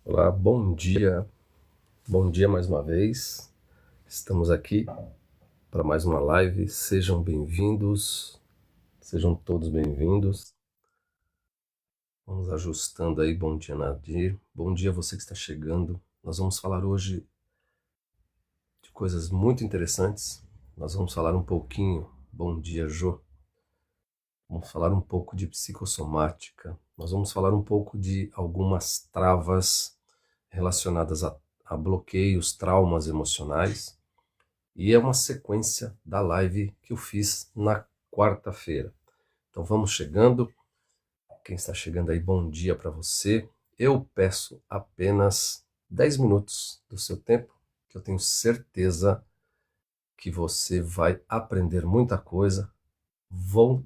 Olá, bom dia mais uma vez. Estamos aqui para mais uma live. Sejam bem-vindos, sejam todos bem-vindos. Vamos ajustando aí. Bom dia, Nadir. Bom dia, você que está chegando. Nós vamos falar hoje de coisas muito interessantes. Nós vamos falar um pouquinho. Bom dia, Jô. Vamos falar um pouco de psicossomática. Nós vamos falar um pouco de algumas travas relacionadas a bloqueios, traumas emocionais. E é uma sequência da live que eu fiz na quarta-feira. Então vamos chegando. Quem está chegando aí, bom dia para você. Eu peço apenas 10 minutos do seu tempo, que eu tenho certeza que você vai aprender muita coisa.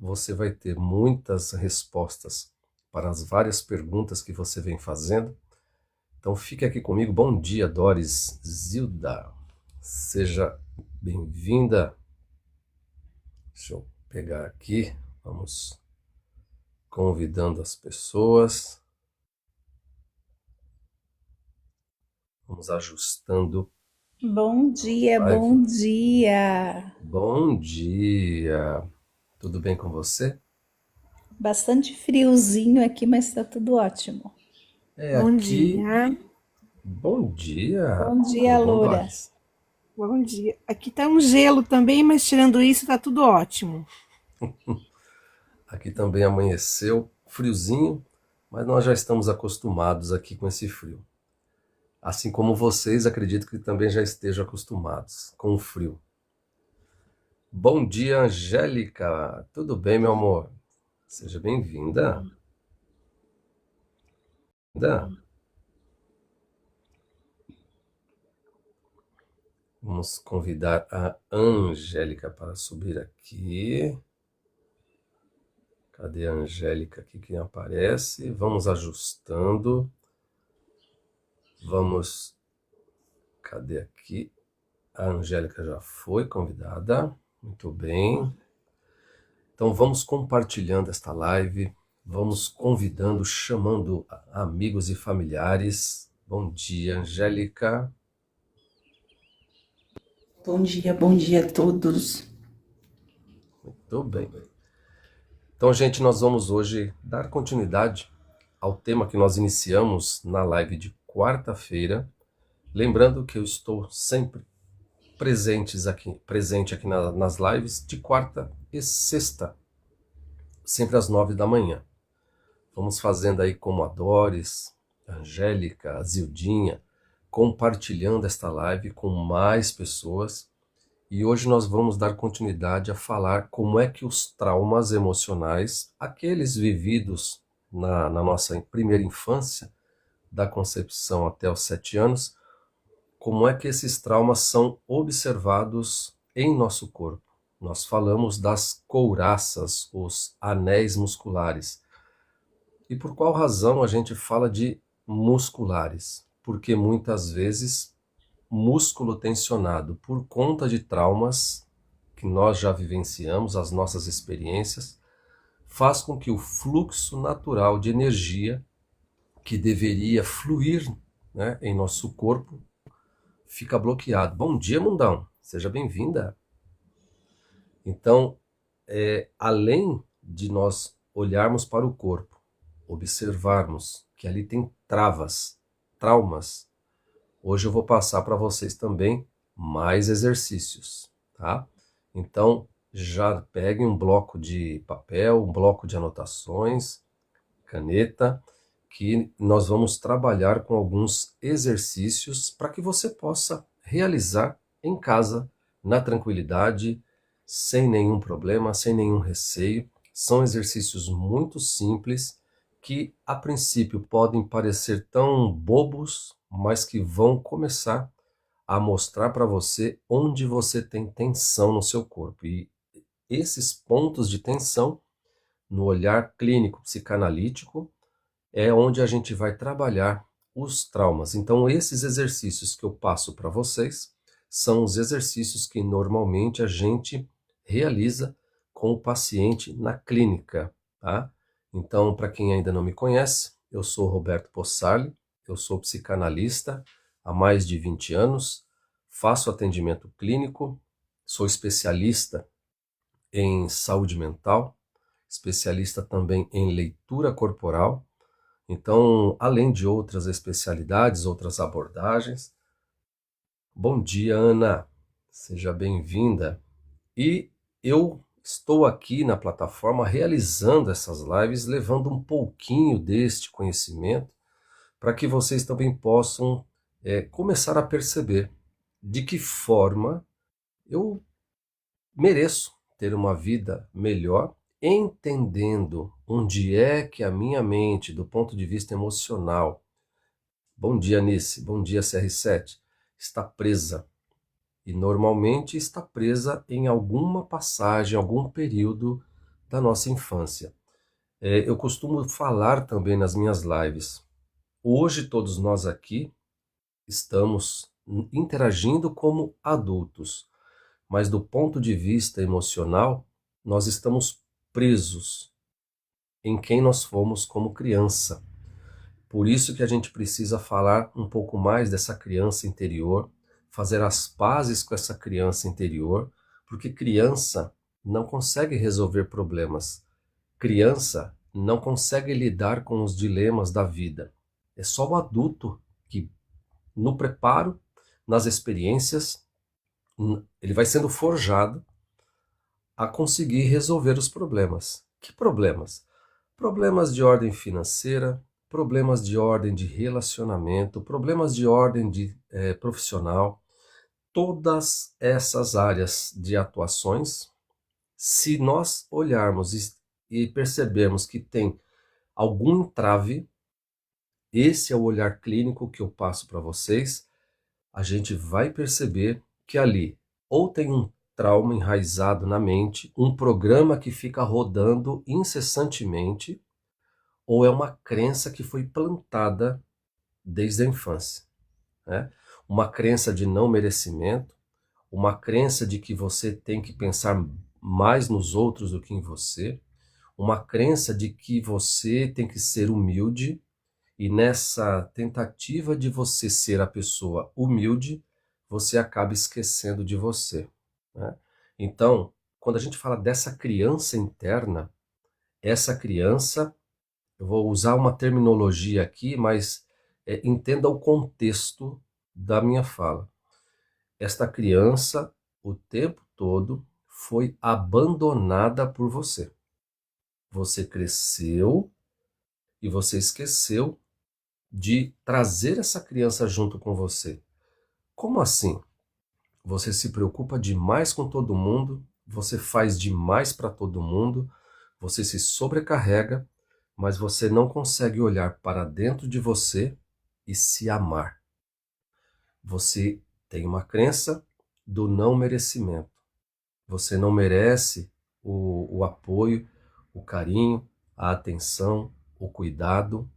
Você vai ter muitas respostas para as várias perguntas que você vem fazendo. Então fique aqui comigo. Bom dia, Doris Zilda. Seja bem-vinda. Deixa eu pegar aqui. Vamos convidando as pessoas. Vamos ajustando Bom dia, a live. bom dia. Bom dia. Tudo bem com você? Bastante friozinho aqui, mas tá tudo ótimo. É Bom aqui. dia, Bom dia. Bom Tudo dia, bom, Loura. Doris? bom dia. Aqui tá um gelo também, mas tirando isso tá tudo ótimo. Aqui também amanheceu friozinho, mas nós já estamos acostumados aqui com esse frio. Assim como vocês, acredito que também já estejam acostumados com o frio. Bom dia, Angélica. Tudo bem, meu amor? Seja bem-vinda. Vamos convidar a Angélica para subir aqui. Cadê a Angélica aqui que aparece? Vamos ajustando. Vamos. Cadê aqui? A Angélica já foi convidada. Muito bem. Então vamos compartilhando esta live. Vamos convidando, chamando amigos e familiares. Bom dia, Angélica. Bom dia a todos. Muito bem. Então, gente, nós vamos hoje dar continuidade ao tema que nós iniciamos na live de quarta-feira. Lembrando que eu estou sempre presente aqui nas lives de quarta e sexta, sempre às 9 da manhã. Vamos fazendo aí como a Doris, a Angélica, a Zildinha, compartilhando esta live com mais pessoas. E hoje nós vamos dar continuidade a falar como é que os traumas emocionais, aqueles vividos na nossa primeira infância, da concepção até os 7 anos, como é que esses traumas são observados em nosso corpo. Nós falamos das couraças, os anéis musculares. E por qual razão a gente fala de musculares? Porque muitas vezes músculo tensionado por conta de traumas que nós já vivenciamos, as nossas experiências, faz com que o fluxo natural de energia que deveria fluir, né, em nosso corpo fica bloqueado. Bom dia, mundão. Seja bem-vinda. Então, além de nós olharmos para o corpo, observarmos que ali tem travas, traumas, hoje eu vou passar para vocês também mais exercícios, tá? Então, já peguem um bloco de papel, um bloco de anotações, caneta, que nós vamos trabalhar com alguns exercícios para que você possa realizar em casa, na tranquilidade, sem nenhum problema, sem nenhum receio. São exercícios muito simples que, a princípio, podem parecer tão bobos, mas que vão começar a mostrar para você onde você tem tensão no seu corpo. E esses pontos de tensão, no olhar clínico psicanalítico, é onde a gente vai trabalhar os traumas. Então, esses exercícios que eu passo para vocês são os exercícios que normalmente a gente realiza com o paciente na clínica, tá? Então, para quem ainda não me conhece, eu sou Roberto Possarli, eu sou psicanalista há mais de 20 anos, faço atendimento clínico, sou especialista em saúde mental, especialista também em leitura corporal. Então, além de outras especialidades, outras abordagens. Bom dia, Ana. Seja bem-vinda. E eu estou aqui na plataforma realizando essas lives, levando um pouquinho deste conhecimento para que vocês também possam começar a perceber de que forma eu mereço ter uma vida melhor, entendendo onde é que a minha mente, do ponto de vista emocional, bom dia Nice, bom dia CR7, está presa. E normalmente está presa em alguma passagem, algum período da nossa infância. Eu costumo falar também nas minhas lives. Hoje todos nós aqui estamos interagindo como adultos, mas do ponto de vista emocional, nós estamos presos em quem nós fomos como criança. Por isso que a gente precisa falar um pouco mais dessa criança interior, fazer as pazes com essa criança interior, porque criança não consegue resolver problemas. Criança não consegue lidar com os dilemas da vida. É só o adulto que, no preparo, nas experiências, ele vai sendo forjado a conseguir resolver os problemas. Que problemas? Problemas de ordem financeira, problemas de ordem de relacionamento, problemas de ordem profissional. Todas essas áreas de atuações, se nós olharmos e percebermos que tem algum entrave, esse é o olhar clínico que eu passo para vocês, a gente vai perceber que ali ou tem um trauma enraizado na mente, um programa que fica rodando incessantemente, ou é uma crença que foi plantada desde a infância, né? Uma crença de não merecimento, uma crença de que você tem que pensar mais nos outros do que em você, uma crença de que você tem que ser humilde, e nessa tentativa de você ser a pessoa humilde, você acaba esquecendo de você, né? Então, quando a gente fala dessa criança interna, essa criança, eu vou usar uma terminologia aqui, mas entenda o contexto da minha fala. Esta criança, o tempo todo, foi abandonada por você. Você cresceu e você esqueceu de trazer essa criança junto com você. Como assim? Você se preocupa demais com todo mundo, você faz demais para todo mundo, você se sobrecarrega, mas você não consegue olhar para dentro de você e se amar. Você tem uma crença do não merecimento. Você não merece o apoio, o carinho, a atenção, o cuidado,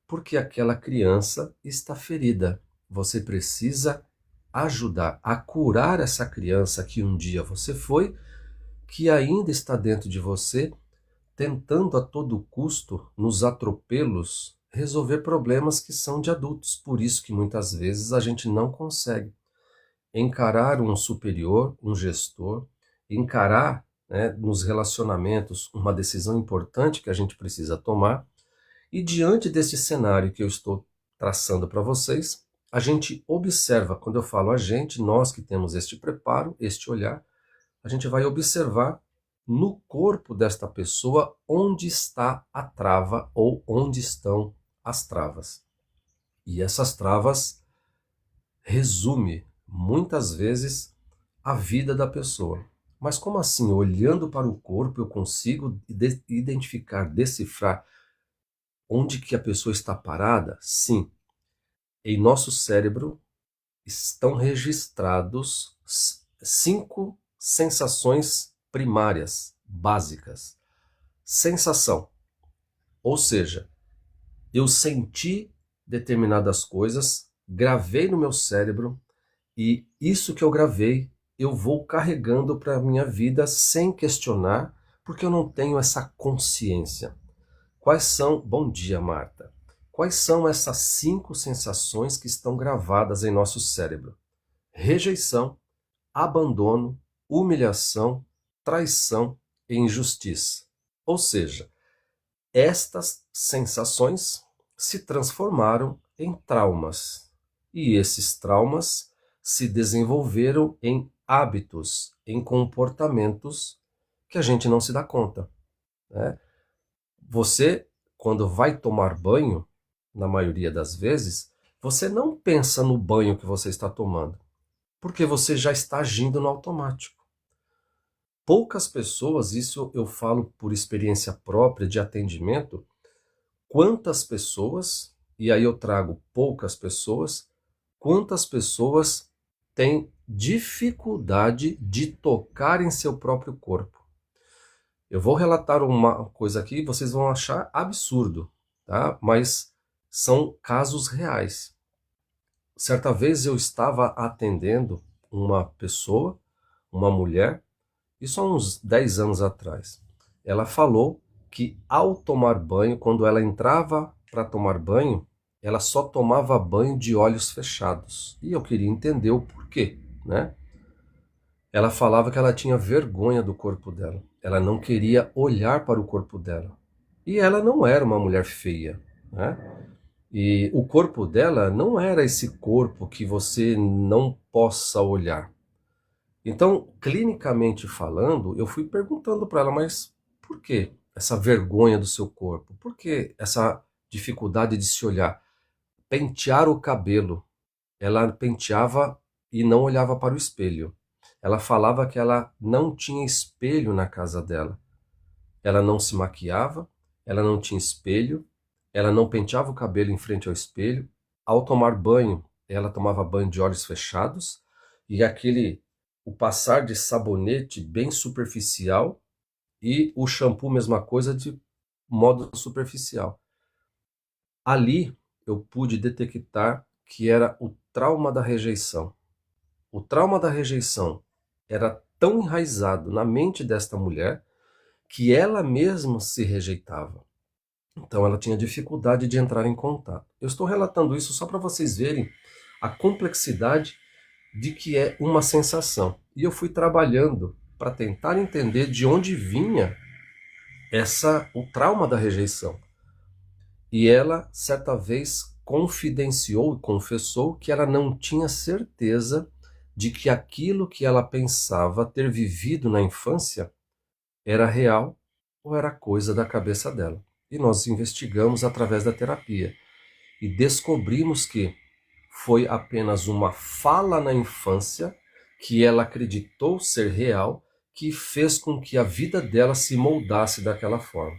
porque aquela criança está ferida. Você precisa ajudar a curar essa criança que um dia você foi, que ainda está dentro de você, tentando a todo custo, nos atropelos, resolver problemas que são de adultos. Por isso que muitas vezes a gente não consegue encarar um superior, um gestor, encarar, né, nos relacionamentos uma decisão importante que a gente precisa tomar. E diante desse cenário que eu estou traçando para vocês, a gente observa, quando eu falo a gente, nós que temos este preparo, este olhar, a gente vai observar no corpo desta pessoa onde está a trava ou onde estão as travas. E essas travas resume muitas vezes a vida da pessoa. Mas como assim? Olhando para o corpo eu consigo identificar, decifrar onde que a pessoa está parada? Sim. Em nosso cérebro estão registrados 5 sensações primárias, básicas. Sensação, ou seja, eu senti determinadas coisas, gravei no meu cérebro e isso que eu gravei eu vou carregando para a minha vida sem questionar, porque eu não tenho essa consciência. Quais são, bom dia Marta, Quais são essas 5 sensações que estão gravadas em nosso cérebro? Rejeição, abandono, humilhação, traição e injustiça. Ou seja, estas sensações se transformaram em traumas. E esses traumas se desenvolveram em hábitos, em comportamentos que a gente não se dá conta, né? Você, quando vai tomar banho, na maioria das vezes, você não pensa no banho que você está tomando, porque você já está agindo no automático. Poucas pessoas, isso eu falo por experiência própria de atendimento, quantas pessoas, e aí eu trago poucas pessoas, quantas pessoas têm dificuldade de tocar em seu próprio corpo. Eu vou relatar uma coisa aqui, vocês vão achar absurdo, tá? Mas são casos reais. Certa vez eu estava atendendo uma pessoa, uma mulher, isso há uns 10 anos atrás. Ela falou que ao tomar banho, quando ela entrava para tomar banho, ela só tomava banho de olhos fechados. E eu queria entender o porquê, né? Ela falava que ela tinha vergonha do corpo dela. Ela não queria olhar para o corpo dela. E ela não era uma mulher feia, né? E o corpo dela não era esse corpo que você não possa olhar. Então, clinicamente falando, eu fui perguntando para ela, mas por que essa vergonha do seu corpo? Por que essa dificuldade de se olhar? Pentear o cabelo. Ela penteava e não olhava para o espelho. Ela falava que ela não tinha espelho na casa dela. Ela não se maquiava, ela não tinha espelho, ela não penteava o cabelo em frente ao espelho. Ao tomar banho, ela tomava banho de olhos fechados e o passar de sabonete bem superficial e o shampoo, mesma coisa, de modo superficial. Ali eu pude detectar que era o trauma da rejeição. O trauma da rejeição era tão enraizado na mente desta mulher que ela mesma se rejeitava. Então ela tinha dificuldade de entrar em contato. Eu estou relatando isso só para vocês verem a complexidade de que é uma sensação. E eu fui trabalhando para tentar entender de onde vinha o trauma da rejeição. E ela, certa vez, confidenciou e confessou que ela não tinha certeza de que aquilo que ela pensava ter vivido na infância era real ou era coisa da cabeça dela. E nós investigamos através da terapia e descobrimos que foi apenas uma fala na infância que ela acreditou ser real, que fez com que a vida dela se moldasse daquela forma.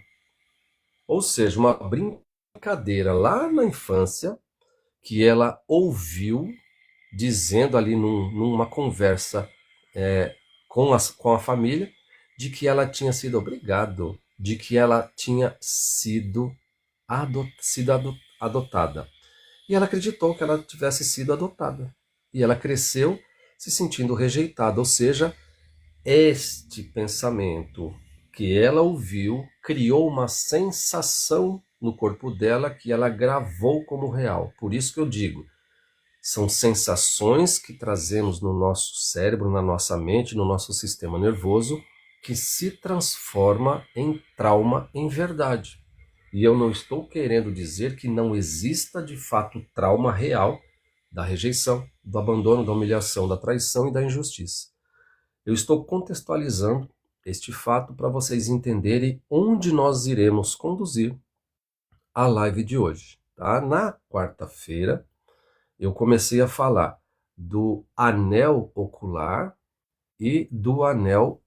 Ou seja, uma brincadeira lá na infância que ela ouviu dizendo ali numa conversa com a família de que ela tinha sido obrigado, de que ela tinha sido adotada. E ela acreditou que ela tivesse sido adotada. E ela cresceu se sentindo rejeitada, ou seja, este pensamento que ela ouviu criou uma sensação no corpo dela que ela gravou como real. Por isso que eu digo, são sensações que trazemos no nosso cérebro, na nossa mente, no nosso sistema nervoso, que se transforma em trauma em verdade. E eu não estou querendo dizer que não exista de fato trauma real da rejeição, do abandono, da humilhação, da traição e da injustiça. Eu estou contextualizando este fato para vocês entenderem onde nós iremos conduzir a live de hoje. Tá? Na quarta-feira, eu comecei a falar do anel ocular e do anel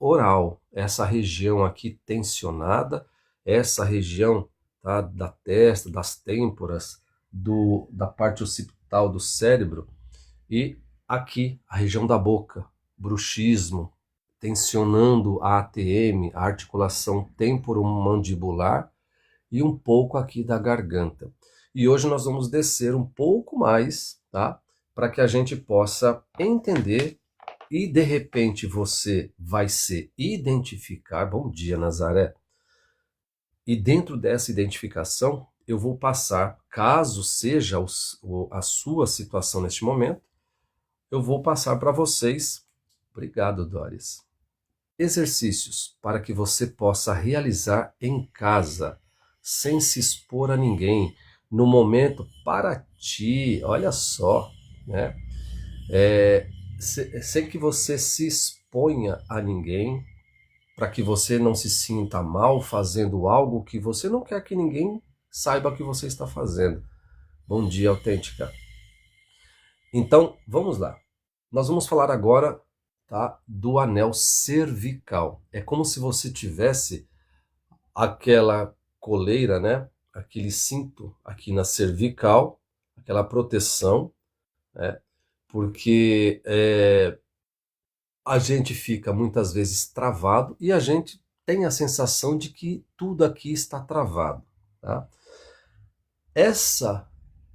oral, essa região aqui tensionada, essa região, tá, da testa, das têmporas, da parte occipital do cérebro, e aqui a região da boca, bruxismo, tensionando a ATM, a articulação temporomandibular, e um pouco aqui da garganta. E hoje nós vamos descer um pouco mais, tá, para que a gente possa entender. E de repente você vai se identificar. Bom dia, Nazaré. E dentro dessa identificação, eu vou passar, caso seja a sua situação neste momento, eu vou passar para vocês, obrigado, Doris, exercícios para que você possa realizar em casa, sem se expor a ninguém, no momento para ti, olha só, né? Sem que você se exponha a ninguém, para que você não se sinta mal fazendo algo que você não quer que ninguém saiba que você está fazendo. Bom dia, autêntica. Então, vamos lá. Nós vamos falar agora, tá, do anel cervical. É como se você tivesse aquela coleira, né? Aquele cinto aqui na cervical, aquela proteção, né? Porque a gente fica muitas vezes travado e a gente tem a sensação de que tudo aqui está travado, tá? Essa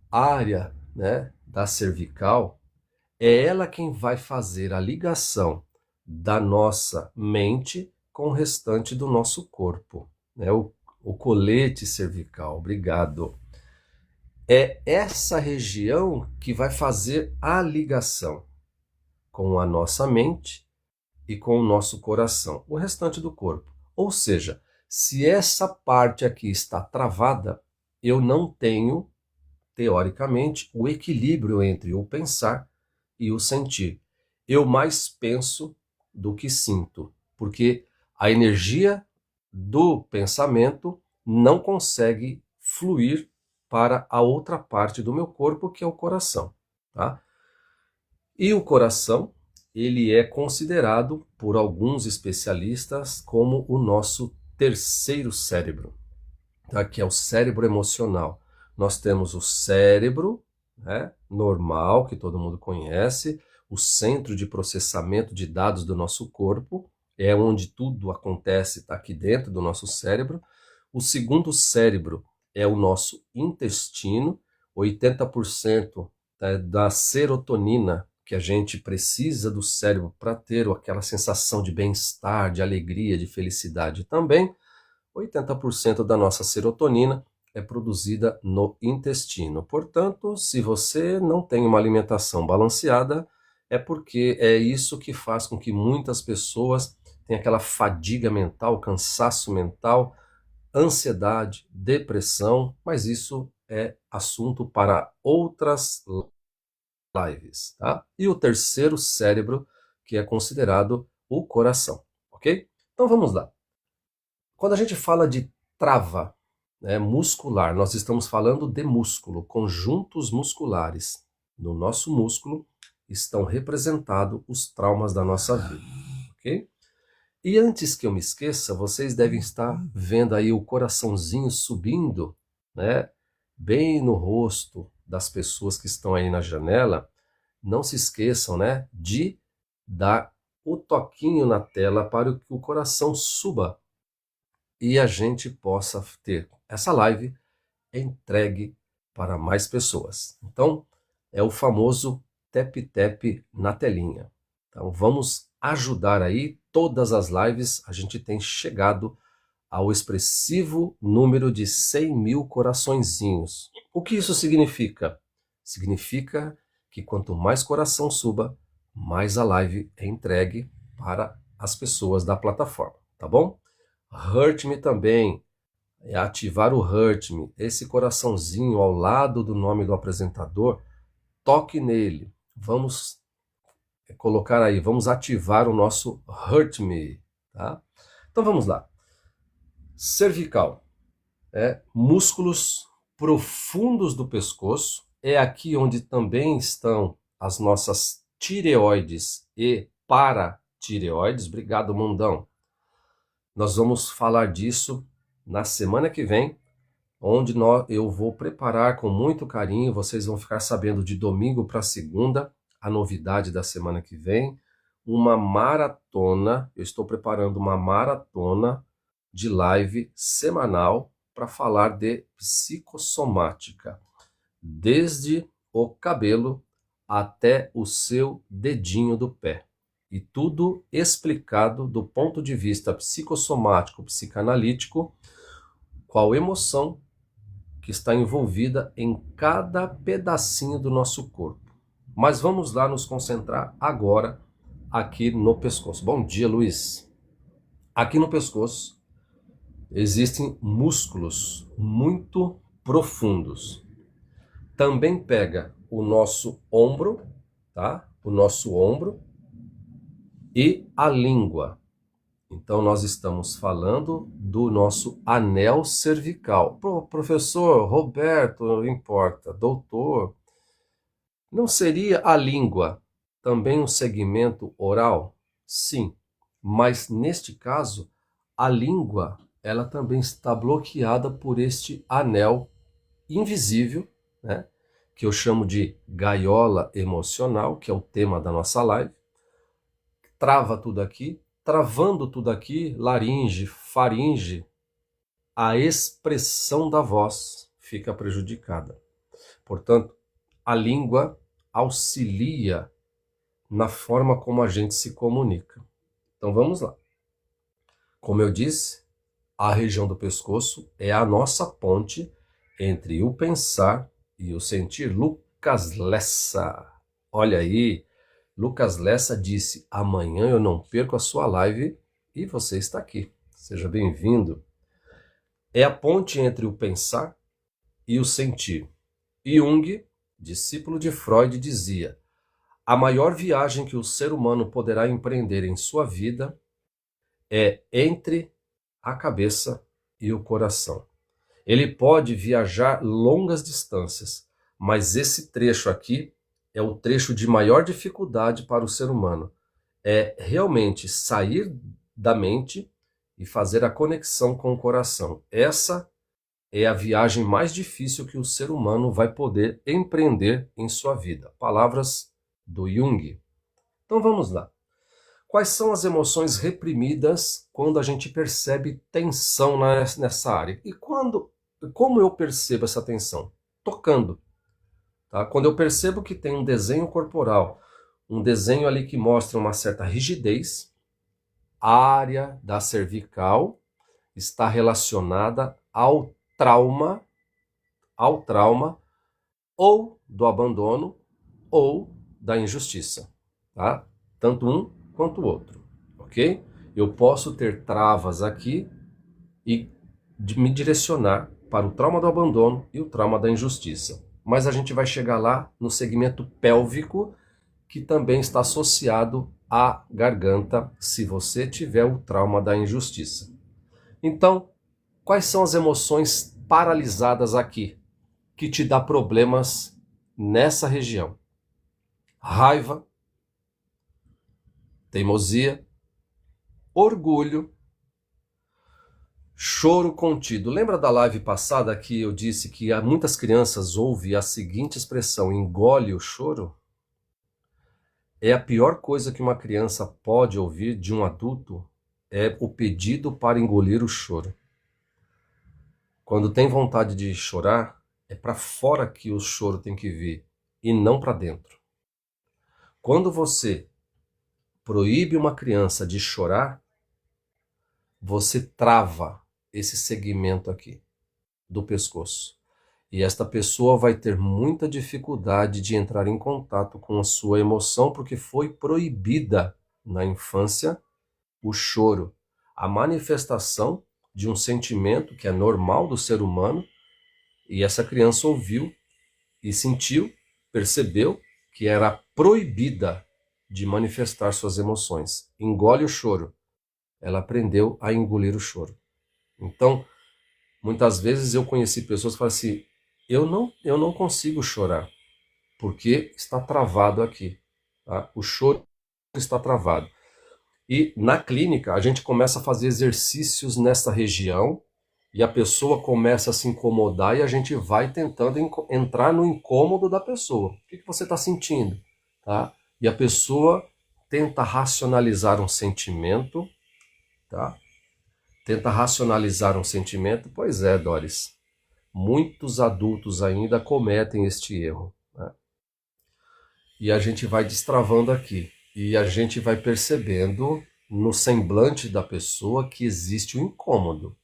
área, né, da cervical é ela quem vai fazer a ligação da nossa mente com o restante do nosso corpo, né? O colete cervical, obrigado. É essa região que vai fazer a ligação com a nossa mente e com o nosso coração, o restante do corpo. Ou seja, se essa parte aqui está travada, eu não tenho, teoricamente, o equilíbrio entre o pensar e o sentir. Eu mais penso do que sinto, porque a energia do pensamento não consegue fluir para a outra parte do meu corpo, que é o coração, tá? E o coração, ele é considerado por alguns especialistas como o nosso terceiro cérebro, tá? Que é o cérebro emocional. Nós temos o cérebro, né, normal, que todo mundo conhece, o centro de processamento de dados do nosso corpo, é onde tudo acontece, está aqui dentro do nosso cérebro. O segundo cérebro é o nosso intestino, 80% da serotonina que a gente precisa do cérebro para ter aquela sensação de bem-estar, de alegria, de felicidade também. 80% da nossa serotonina é produzida no intestino. Portanto, se você não tem uma alimentação balanceada, é porque é isso que faz com que muitas pessoas tenham aquela fadiga mental, cansaço mental, ansiedade, depressão, mas isso é assunto para outras lives, tá? E o terceiro cérebro, que é considerado o coração, ok? Então vamos lá. Quando a gente fala de trava, né, muscular, nós estamos falando de músculo, conjuntos musculares. No nosso músculo estão representados os traumas da nossa vida, ok? E antes que eu me esqueça, vocês devem estar vendo aí o coraçãozinho subindo, né, bem no rosto das pessoas que estão aí na janela. Não se esqueçam, né, de dar o toquinho na tela para que o coração suba e a gente possa ter essa live entregue para mais pessoas. Então, é o famoso tap-tap na telinha. Então, vamos ajudar aí. Todas as lives a gente tem chegado ao expressivo número de 100 mil coraçõezinhos. O que isso significa? Significa que quanto mais coração suba, mais a live é entregue para as pessoas da plataforma, tá bom? Hurt Me também, é ativar o Hurt Me, esse coraçãozinho ao lado do nome do apresentador, toque nele, vamos colocar aí, vamos ativar o nosso Hurt Me, tá? Então vamos lá. Cervical, músculos profundos do pescoço, é aqui onde também estão as nossas tireoides e paratireoides. Obrigado, mundão. Nós vamos falar disso na semana que vem, onde eu vou preparar com muito carinho, vocês vão ficar sabendo de domingo para segunda, a novidade da semana que vem, uma maratona, eu estou preparando uma maratona de live semanal para falar de psicossomática, desde o cabelo até o seu dedinho do pé. E tudo explicado do ponto de vista psicossomático, psicanalítico, qual emoção que está envolvida em cada pedacinho do nosso corpo. Mas vamos lá nos concentrar agora aqui no pescoço. Bom dia, Luiz. Aqui no pescoço existem músculos muito profundos. Também pega o nosso ombro, tá? O nosso ombro e a língua. Então nós estamos falando do nosso anel cervical. Professor Roberto, não importa, doutor, não seria a língua também um segmento oral? Sim, mas neste caso, a língua, ela também está bloqueada por este anel invisível, né? Que eu chamo de gaiola emocional, que é o tema da nossa live. Trava tudo aqui, travando tudo aqui, laringe, faringe, a expressão da voz fica prejudicada. Portanto, a língua auxilia na forma como a gente se comunica. Então vamos lá. Como eu disse, a região do pescoço é a nossa ponte entre o pensar e o sentir. Lucas Lessa, olha aí, Lucas Lessa disse: amanhã eu não perco a sua live e você está aqui. Seja bem-vindo. É a ponte entre o pensar e o sentir. Jung, discípulo de Freud, dizia: a maior viagem que o ser humano poderá empreender em sua vida é entre a cabeça e o coração. Ele pode viajar longas distâncias, mas esse trecho aqui é o trecho de maior dificuldade para o ser humano. É realmente sair da mente e fazer a conexão com o coração. Essa é a viagem mais difícil que o ser humano vai poder empreender em sua vida. Palavras do Jung. Então vamos lá. Quais são as emoções reprimidas quando a gente percebe tensão nessa área? E como eu percebo essa tensão? Tocando. Tá? Quando eu percebo que tem um desenho corporal, um desenho ali que mostra uma certa rigidez, a área da cervical está relacionada ao trauma ou do abandono ou da injustiça. Tá? Tanto um quanto o outro, ok? Eu posso ter travas aqui e me direcionar para o trauma do abandono e o trauma da injustiça. Mas a gente vai chegar lá no segmento pélvico, que também está associado à garganta, se você tiver o trauma da injustiça. Então, quais são as emoções paralisadas aqui, que te dá problemas nessa região? Raiva, teimosia, orgulho, choro contido. Lembra da live passada que eu disse que muitas crianças ouvem a seguinte expressão: engole o choro? É a pior coisa que uma criança pode ouvir de um adulto, é o pedido para engolir o choro. Quando tem vontade de chorar, é para fora que o choro tem que vir e não para dentro. Quando você proíbe uma criança de chorar, você trava esse segmento aqui do pescoço. E esta pessoa vai ter muita dificuldade de entrar em contato com a sua emoção, porque foi proibida na infância o choro, a manifestação de um sentimento que é normal do ser humano, e essa criança ouviu e sentiu, percebeu que era proibida de manifestar suas emoções. Engole o choro. Ela aprendeu a engolir o choro. Então, muitas vezes eu conheci pessoas que falam assim: eu não consigo chorar, porque está travado aqui. Tá? O choro está travado. E na clínica, a gente começa a fazer exercícios nessa região, e a pessoa começa a se incomodar, e a gente vai tentando entrar no incômodo da pessoa. O que você está sentindo? Tá? E a pessoa tenta racionalizar um sentimento, tá? Tenta racionalizar um sentimento. Pois é, Doris, muitos adultos ainda cometem este erro, né? E a gente vai destravando aqui, e a gente vai percebendo no semblante da pessoa que existe um incômodo.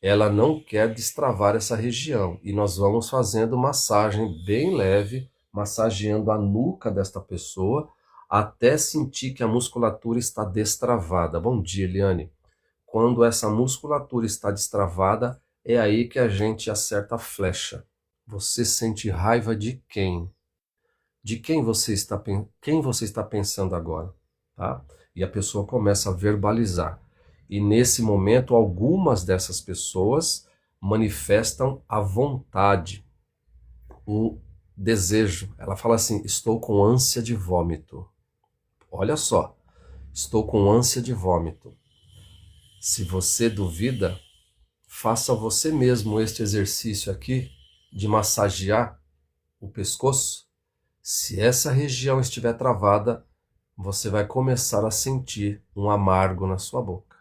ela não quer destravar essa região. E nós vamos fazendo massagem bem leve, massageando a nuca desta pessoa, até sentir que a musculatura está destravada. Bom dia, Eliane. Quando essa musculatura está destravada, é aí que a gente acerta a flecha. Você sente raiva de quem? De quem você está pensando agora? Tá? E a pessoa começa a verbalizar. E nesse momento, algumas dessas pessoas manifestam a vontade, o desejo. Ela fala assim: estou com ânsia de vômito. Olha só, estou com ânsia de vômito. Se você duvida, faça você mesmo este exercício aqui de massagear o pescoço. Se essa região estiver travada, você vai começar a sentir um amargo na sua boca.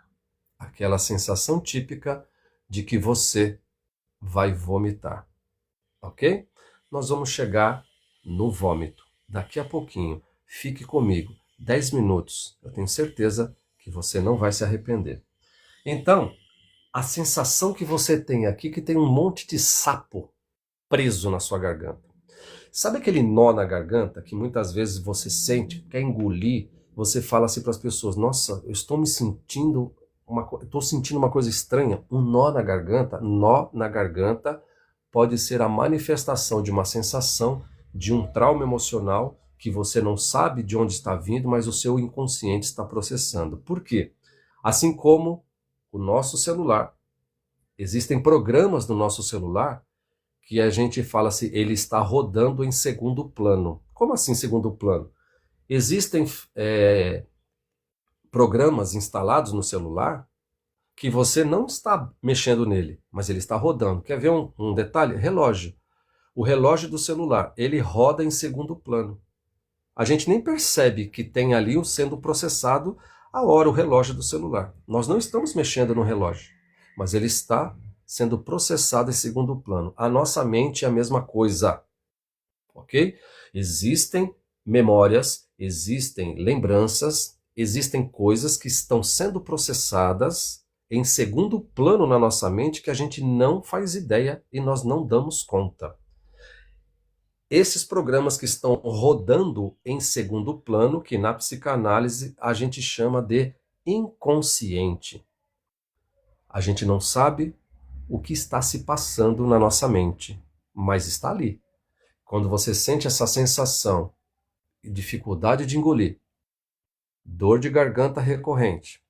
Aquela sensação típica de que você vai vomitar. Ok? Nós vamos chegar no vômito daqui a pouquinho. Fique comigo, 10 minutos. Eu tenho certeza que você não vai se arrepender. Então, a sensação que você tem aqui, que tem um monte de sapo preso na sua garganta. Sabe aquele nó na garganta que muitas vezes você sente, quer engolir, você fala assim para as pessoas: nossa, eu estou me sentindo, estou sentindo uma coisa estranha, um nó na garganta. Nó na garganta pode ser a manifestação de uma sensação de um trauma emocional que você não sabe de onde está vindo, mas o seu inconsciente está processando. Por quê? Assim como o nosso celular, existem programas no nosso celular que a gente fala assim: ele está rodando em segundo plano. Como assim segundo plano? Existem programas instalados no celular que você não está mexendo nele, mas ele está rodando. Quer ver um detalhe? Relógio. O relógio do celular, ele roda em segundo plano. A gente nem percebe que tem ali sendo processado a hora, o relógio do celular. Nós não estamos mexendo no relógio, mas ele está sendo processado em segundo plano. A nossa mente é a mesma coisa, ok? Existem memórias, existem lembranças, existem coisas que estão sendo processadas em segundo plano na nossa mente que a gente não faz ideia e nós não damos conta. Esses programas que estão rodando em segundo plano, que na psicanálise a gente chama de inconsciente. A gente não sabe o que está se passando na nossa mente, mas está ali. Quando você sente essa sensação, dificuldade de engolir, dor de garganta recorrente,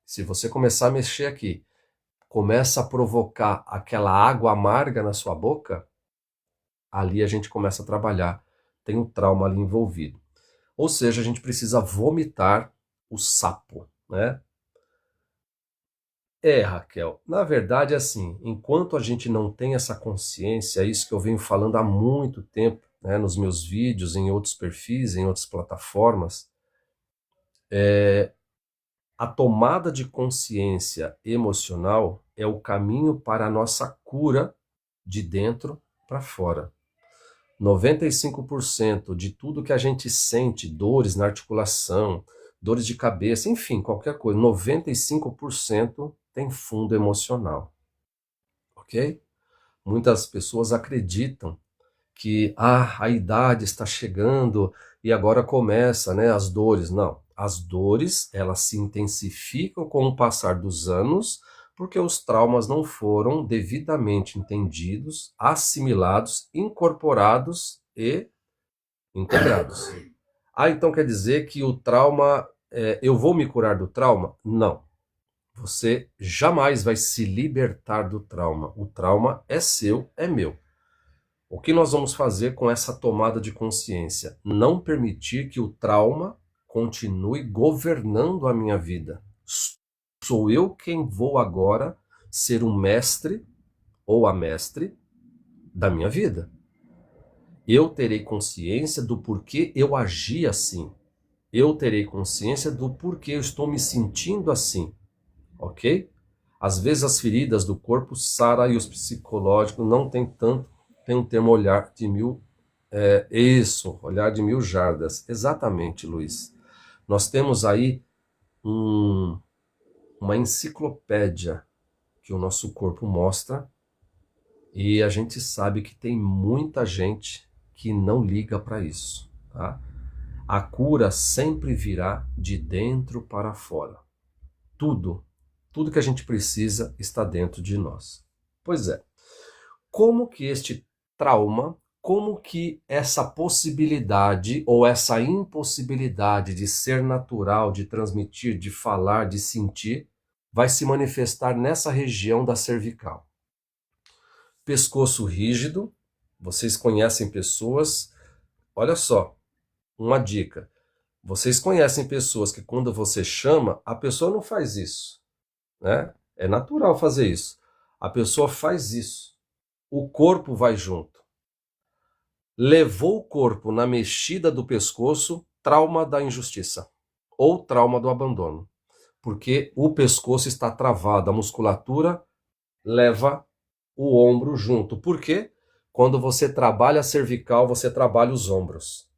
se você começar a mexer aqui, começa a provocar aquela água amarga na sua boca, ali a gente começa a trabalhar, tem um trauma ali envolvido. Ou seja, a gente precisa vomitar o sapo, né? Raquel, na verdade é assim, enquanto a gente não tem essa consciência, é isso que eu venho falando há muito tempo, né, nos meus vídeos, em outros perfis, em outras plataformas, a tomada de consciência emocional é o caminho para a nossa cura de dentro para fora. 95% de tudo que a gente sente, dores na articulação, dores de cabeça, enfim, qualquer coisa, 95% tem fundo emocional, ok? Muitas pessoas acreditam que a idade está chegando e agora começa, né, as dores. Não, as dores, elas se intensificam com o passar dos anos, porque os traumas não foram devidamente entendidos, assimilados, incorporados e integrados. Então quer dizer que o trauma, eu vou me curar do trauma? Não. Você jamais vai se libertar do trauma. O trauma é seu, é meu. O que nós vamos fazer com essa tomada de consciência? Não permitir que o trauma continue governando a minha vida. Sou eu quem vou agora ser um mestre ou a mestre da minha vida. Eu terei consciência do porquê eu agi assim. Eu terei consciência do porquê eu estou me sentindo assim. Ok? Às vezes as feridas do corpo sara e os psicológicos não tem tanto, tem um termo olhar de mil, olhar de mil jardas. Exatamente, Luiz. Nós temos aí uma enciclopédia que o nosso corpo mostra, e a gente sabe que tem muita gente que não liga para isso, tá? A cura sempre virá de dentro para fora. Tudo que a gente precisa está dentro de nós. Pois é, como que este trauma, como que essa possibilidade ou essa impossibilidade de ser natural, de transmitir, de falar, de sentir, vai se manifestar nessa região da cervical? Pescoço rígido, vocês conhecem pessoas, olha só, uma dica. Vocês conhecem pessoas que quando você chama, a pessoa não faz isso, né? É natural fazer isso. A pessoa faz isso. O corpo vai junto. Levou o corpo na mexida do pescoço, trauma da injustiça ou trauma do abandono. Porque o pescoço está travado, a musculatura leva o ombro junto. Por quê? Quando você trabalha a cervical, você trabalha os ombros.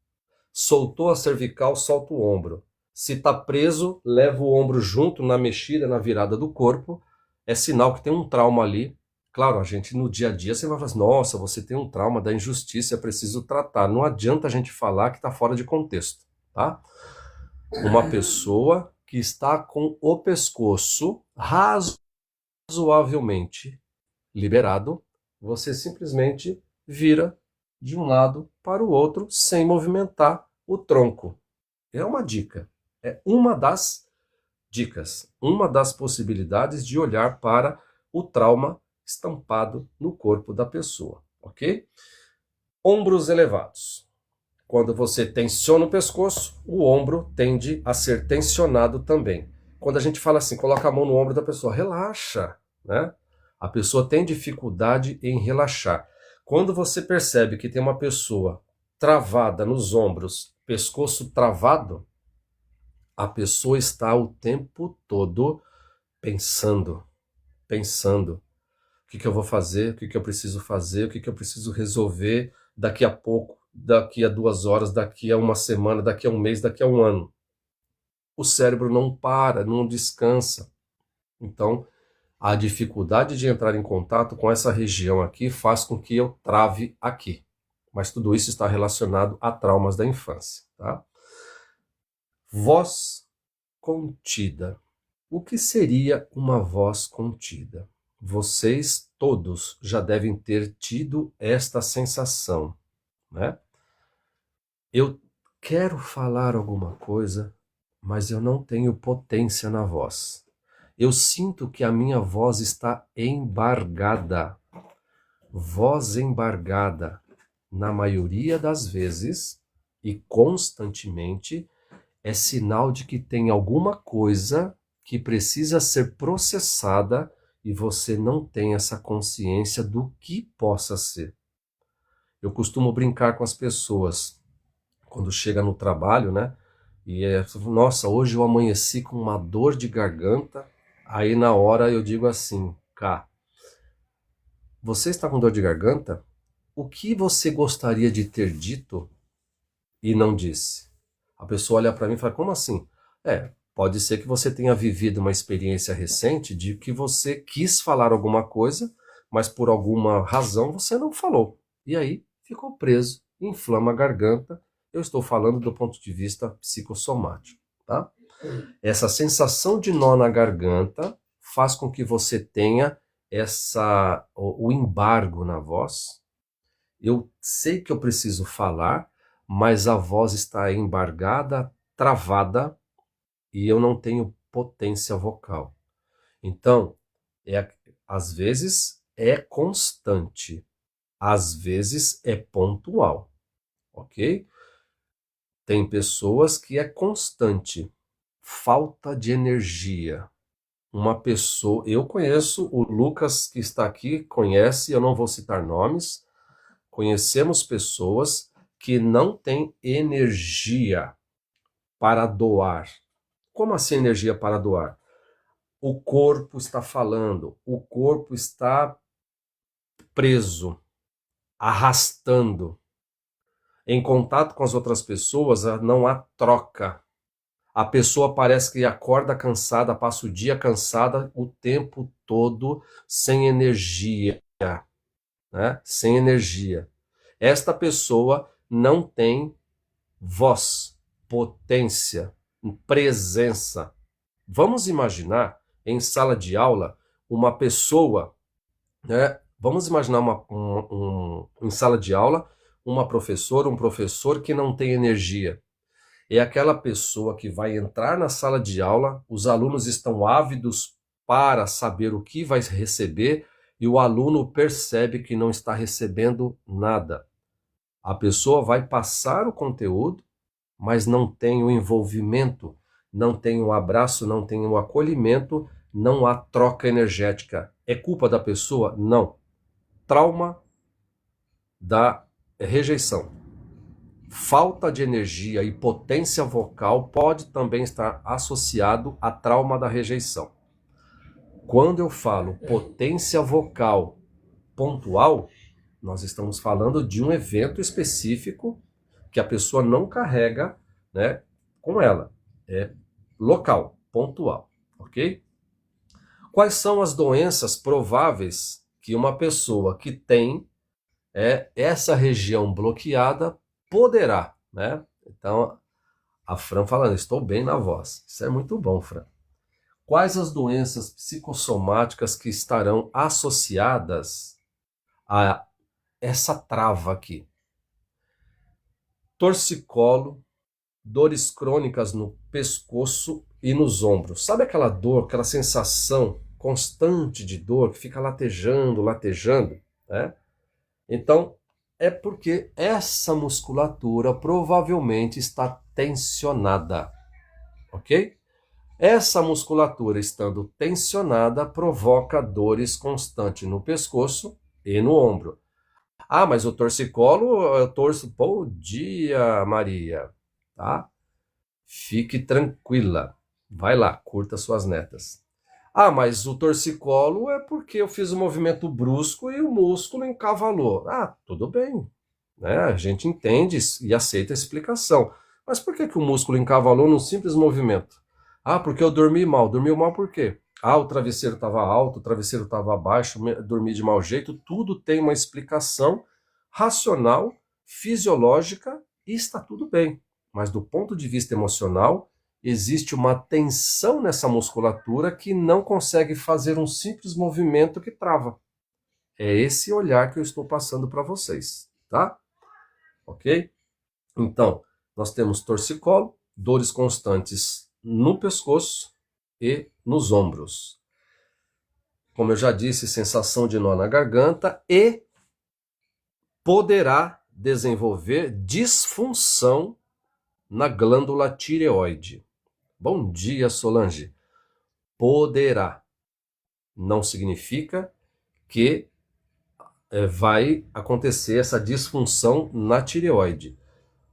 Soltou a cervical, solta o ombro. Se está preso, leva o ombro junto na mexida, na virada do corpo. É sinal que tem um trauma ali. Claro, a gente no dia a dia você vai falar assim, nossa, você tem um trauma da injustiça, é preciso tratar. Não adianta a gente falar que está fora de contexto, tá? Uma pessoa que está com o pescoço razoavelmente liberado, você simplesmente vira de um lado para o outro sem movimentar o tronco. É uma dica. É uma das dicas, uma das possibilidades de olhar para o trauma estampado no corpo da pessoa, ok? Ombros elevados. Quando você tensiona o pescoço, o ombro tende a ser tensionado também. Quando a gente fala assim, coloca a mão no ombro da pessoa, relaxa, né? A pessoa tem dificuldade em relaxar. Quando você percebe que tem uma pessoa travada nos ombros, pescoço travado, a pessoa está o tempo todo pensando. O que eu vou fazer, o que eu preciso fazer, o que eu preciso resolver daqui a pouco, daqui a 2 horas, daqui a uma semana, daqui a um mês, daqui a um ano. O cérebro não para, não descansa. Então, a dificuldade de entrar em contato com essa região aqui faz com que eu trave aqui. Mas tudo isso está relacionado a traumas da infância, tá? Voz contida. O que seria uma voz contida? Vocês todos já devem ter tido esta sensação, né? Eu quero falar alguma coisa, mas eu não tenho potência na voz. Eu sinto que a minha voz está embargada. Voz embargada, na maioria das vezes e constantemente, é sinal de que tem alguma coisa que precisa ser processada e você não tem essa consciência do que possa ser. Eu costumo brincar com as pessoas quando chega no trabalho, né? E nossa, hoje eu amanheci com uma dor de garganta. Aí na hora eu digo assim, Cá, você está com dor de garganta? O que você gostaria de ter dito e não disse? A pessoa olha para mim e fala, como assim? Pode ser que você tenha vivido uma experiência recente de que você quis falar alguma coisa, mas por alguma razão você não falou. E aí ficou preso, inflama a garganta. Eu estou falando do ponto de vista psicossomático, tá? Essa sensação de nó na garganta faz com que você tenha o embargo na voz. Eu sei que eu preciso falar, mas a voz está embargada, travada, e eu não tenho potência vocal. Então, às vezes é constante, às vezes é pontual, ok? Tem pessoas que é constante, falta de energia. Uma pessoa, eu conheço, o Lucas que está aqui conhece, eu não vou citar nomes, conhecemos pessoas que não têm energia para doar. Como assim energia para doar? O corpo está falando, o corpo está preso, arrastando. Em contato com as outras pessoas, não há troca. A pessoa parece que acorda cansada, passa o dia cansada o tempo todo, sem energia, né? Sem energia. Esta pessoa não tem voz, potência, presença. Vamos imaginar em sala de aula uma pessoa, né? Vamos imaginar em sala de aula uma professora, um professor que não tem energia. É aquela pessoa que vai entrar na sala de aula, os alunos estão ávidos para saber o que vai receber e o aluno percebe que não está recebendo nada. A pessoa vai passar o conteúdo, mas não tem o envolvimento, não tem o abraço, não tem o acolhimento, não há troca energética. É culpa da pessoa? Não. Trauma da rejeição. Falta de energia e potência vocal pode também estar associado a trauma da rejeição. Quando eu falo potência vocal pontual, nós estamos falando de um evento específico que a pessoa não carrega, né, com ela. É local, pontual, ok? Quais são as doenças prováveis que uma pessoa que tem essa região bloqueada poderá, né? Então, a Fran falando, estou bem na voz. Isso é muito bom, Fran. Quais as doenças psicossomáticas que estarão associadas a essa trava aqui? Torcicolo, dores crônicas no pescoço e nos ombros. Sabe aquela dor, aquela sensação constante de dor que fica latejando, né? Então, é porque essa musculatura provavelmente está tensionada, ok? Essa musculatura estando tensionada provoca dores constantes no pescoço e no ombro. Ah, mas o torcicolo, eu torço. Bom dia, Maria, tá? Fique tranquila. Vai lá, curta suas netas. Ah, mas o torcicolo é porque eu fiz um movimento brusco e o músculo encavalou. Ah, tudo bem, né? A gente entende e aceita a explicação. Mas por que o músculo encavalou num simples movimento? Ah, porque eu dormi mal. Dormiu mal por quê? Ah, o travesseiro estava alto, o travesseiro estava baixo, dormi de mau jeito. Tudo tem uma explicação racional, fisiológica e está tudo bem. Mas do ponto de vista emocional, existe uma tensão nessa musculatura que não consegue fazer um simples movimento que trava. É esse olhar que eu estou passando para vocês, tá? Ok? Então, nós temos torcicolo, dores constantes no pescoço e nos ombros. Como eu já disse, sensação de nó na garganta e poderá desenvolver disfunção na glândula tireoide. Bom dia, Solange. Poderá. Não significa que vai acontecer essa disfunção na tireoide.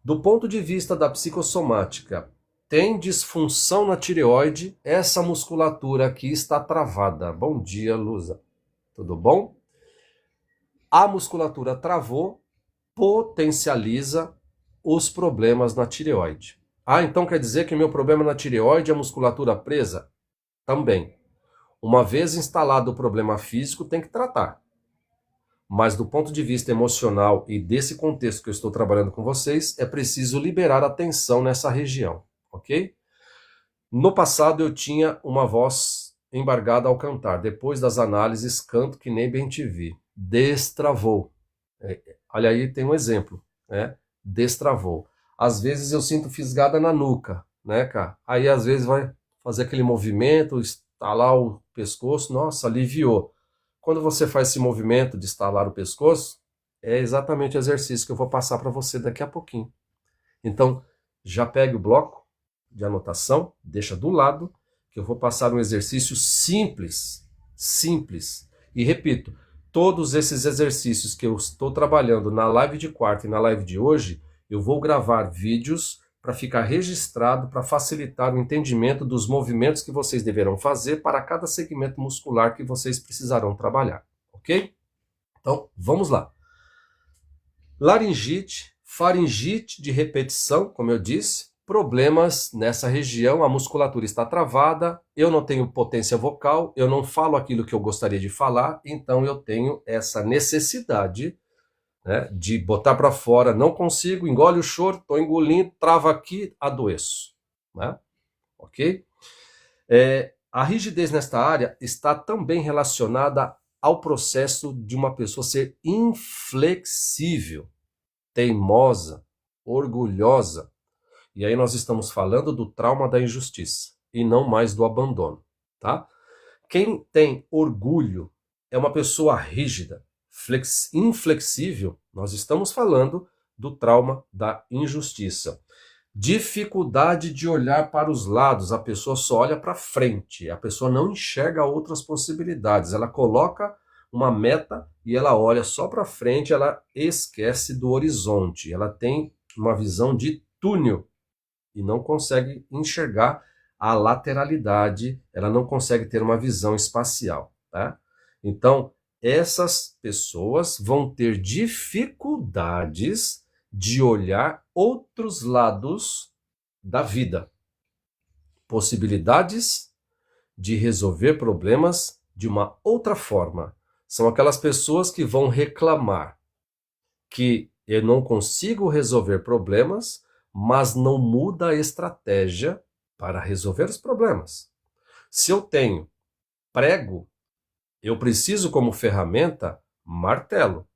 Do ponto de vista da psicossomática, tem disfunção na tireoide, essa musculatura aqui está travada. Bom dia, Luza. Tudo bom? A musculatura travou, potencializa os problemas na tireoide. Ah, então quer dizer que meu problema na tireoide é a musculatura presa? Também. Uma vez instalado o problema físico, tem que tratar. Mas do ponto de vista emocional e desse contexto que eu estou trabalhando com vocês, é preciso liberar a tensão nessa região, ok? No passado eu tinha uma voz embargada ao cantar. Depois das análises, canto que nem bem te vi. Destravou. Olha aí, tem um exemplo, né? Destravou. Às vezes eu sinto fisgada na nuca, né, cara? Aí às vezes vai fazer aquele movimento, estalar o pescoço, nossa, aliviou. Quando você faz esse movimento de estalar o pescoço, é exatamente o exercício que eu vou passar para você daqui a pouquinho. Então, já pegue o bloco de anotação, deixa do lado, que eu vou passar um exercício simples. E repito, todos esses exercícios que eu estou trabalhando na live de quarta e na live de hoje, eu vou gravar vídeos para ficar registrado, para facilitar o entendimento dos movimentos que vocês deverão fazer para cada segmento muscular que vocês precisarão trabalhar, ok? Então, vamos lá. Laringite, faringite de repetição, como eu disse, problemas nessa região, a musculatura está travada, eu não tenho potência vocal, eu não falo aquilo que eu gostaria de falar, então eu tenho essa necessidade, né, de botar para fora, não consigo, engole o choro, estou engolindo, trava aqui, adoeço. Né? Ok? A rigidez nesta área está também relacionada ao processo de uma pessoa ser inflexível, teimosa, orgulhosa. E aí nós estamos falando do trauma da injustiça e não mais do abandono, tá? Quem tem orgulho é uma pessoa rígida, inflexível. Nós estamos falando do trauma da injustiça. Dificuldade de olhar para os lados, a pessoa só olha para frente, a pessoa não enxerga outras possibilidades, ela coloca uma meta e ela olha só para frente, ela esquece do horizonte, ela tem uma visão de túnel e não consegue enxergar a lateralidade, ela não consegue ter uma visão espacial. Tá? Então, essas pessoas vão ter dificuldades de olhar outros lados da vida, possibilidades de resolver problemas de uma outra forma. São aquelas pessoas que vão reclamar que eu não consigo resolver problemas, mas não muda a estratégia para resolver os problemas. Se eu tenho prego, eu preciso como ferramenta martelo.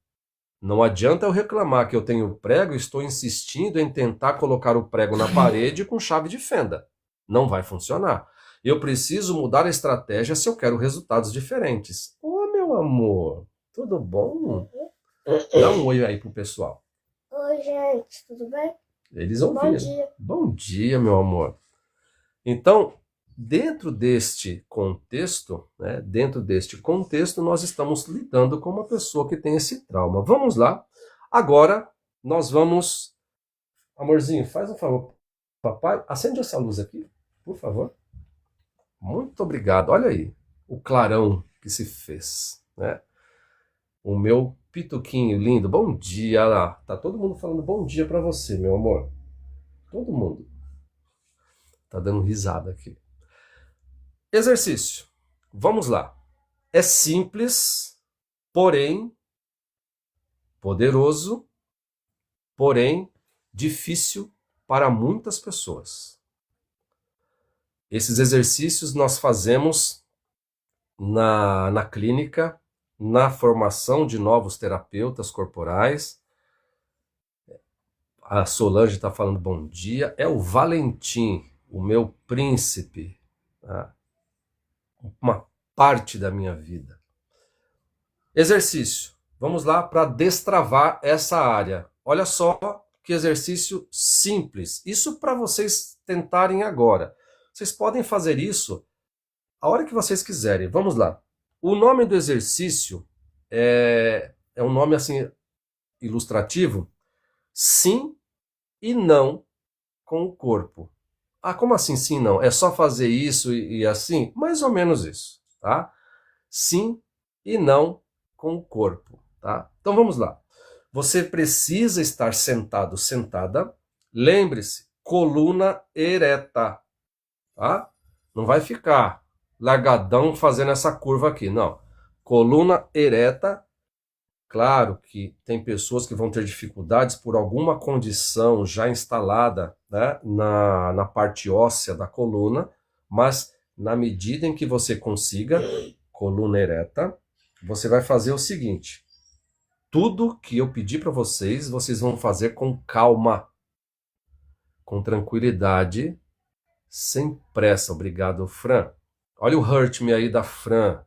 Não adianta eu reclamar que eu tenho prego e estou insistindo em tentar colocar o prego na parede com chave de fenda. Não vai funcionar. Eu preciso mudar a estratégia se eu quero resultados diferentes. Ô, meu amor, tudo bom? Dá um oi aí pro pessoal. Oi, gente, tudo bem? Eles ouviram. Bom dia. Bom dia, meu amor. Então, dentro deste contexto, nós estamos lidando com uma pessoa que tem esse trauma. Vamos lá. Agora, nós vamos... Amorzinho, faz um favor. Papai, acende essa luz aqui, por favor. Muito obrigado. Olha aí o clarão que se fez, né? O meu pituquinho lindo. Bom dia. Lá. Tá todo mundo falando bom dia para você, meu amor. Todo mundo. Tá dando risada aqui. Exercício. Vamos lá. É simples, porém poderoso, porém difícil para muitas pessoas. Esses exercícios nós fazemos na clínica, na formação de novos terapeutas corporais. A Solange está falando bom dia. É o Valentim, o meu príncipe, tá? Uma parte da minha vida. Exercício. Vamos lá para destravar essa área. Olha só que exercício simples. Isso para vocês tentarem agora. Vocês podem fazer isso a hora que vocês quiserem. Vamos lá. O nome do exercício é um nome assim ilustrativo. Sim e não com o corpo. Ah, como assim sim e não? É só fazer isso e assim? Mais ou menos isso, tá? Sim e não com o corpo, tá? Então vamos lá. Você precisa estar sentado, sentada. Lembre-se, coluna ereta, tá? Não vai ficar largadão fazendo essa curva aqui, não. Coluna ereta. Claro que tem pessoas que vão ter dificuldades por alguma condição já instalada, né, na parte óssea da coluna, mas na medida em que você consiga, coluna ereta, você vai fazer o seguinte: tudo que eu pedir para vocês, vocês vão fazer com calma, com tranquilidade, sem pressa. Obrigado, Fran. Olha o Hurt Me aí da Fran.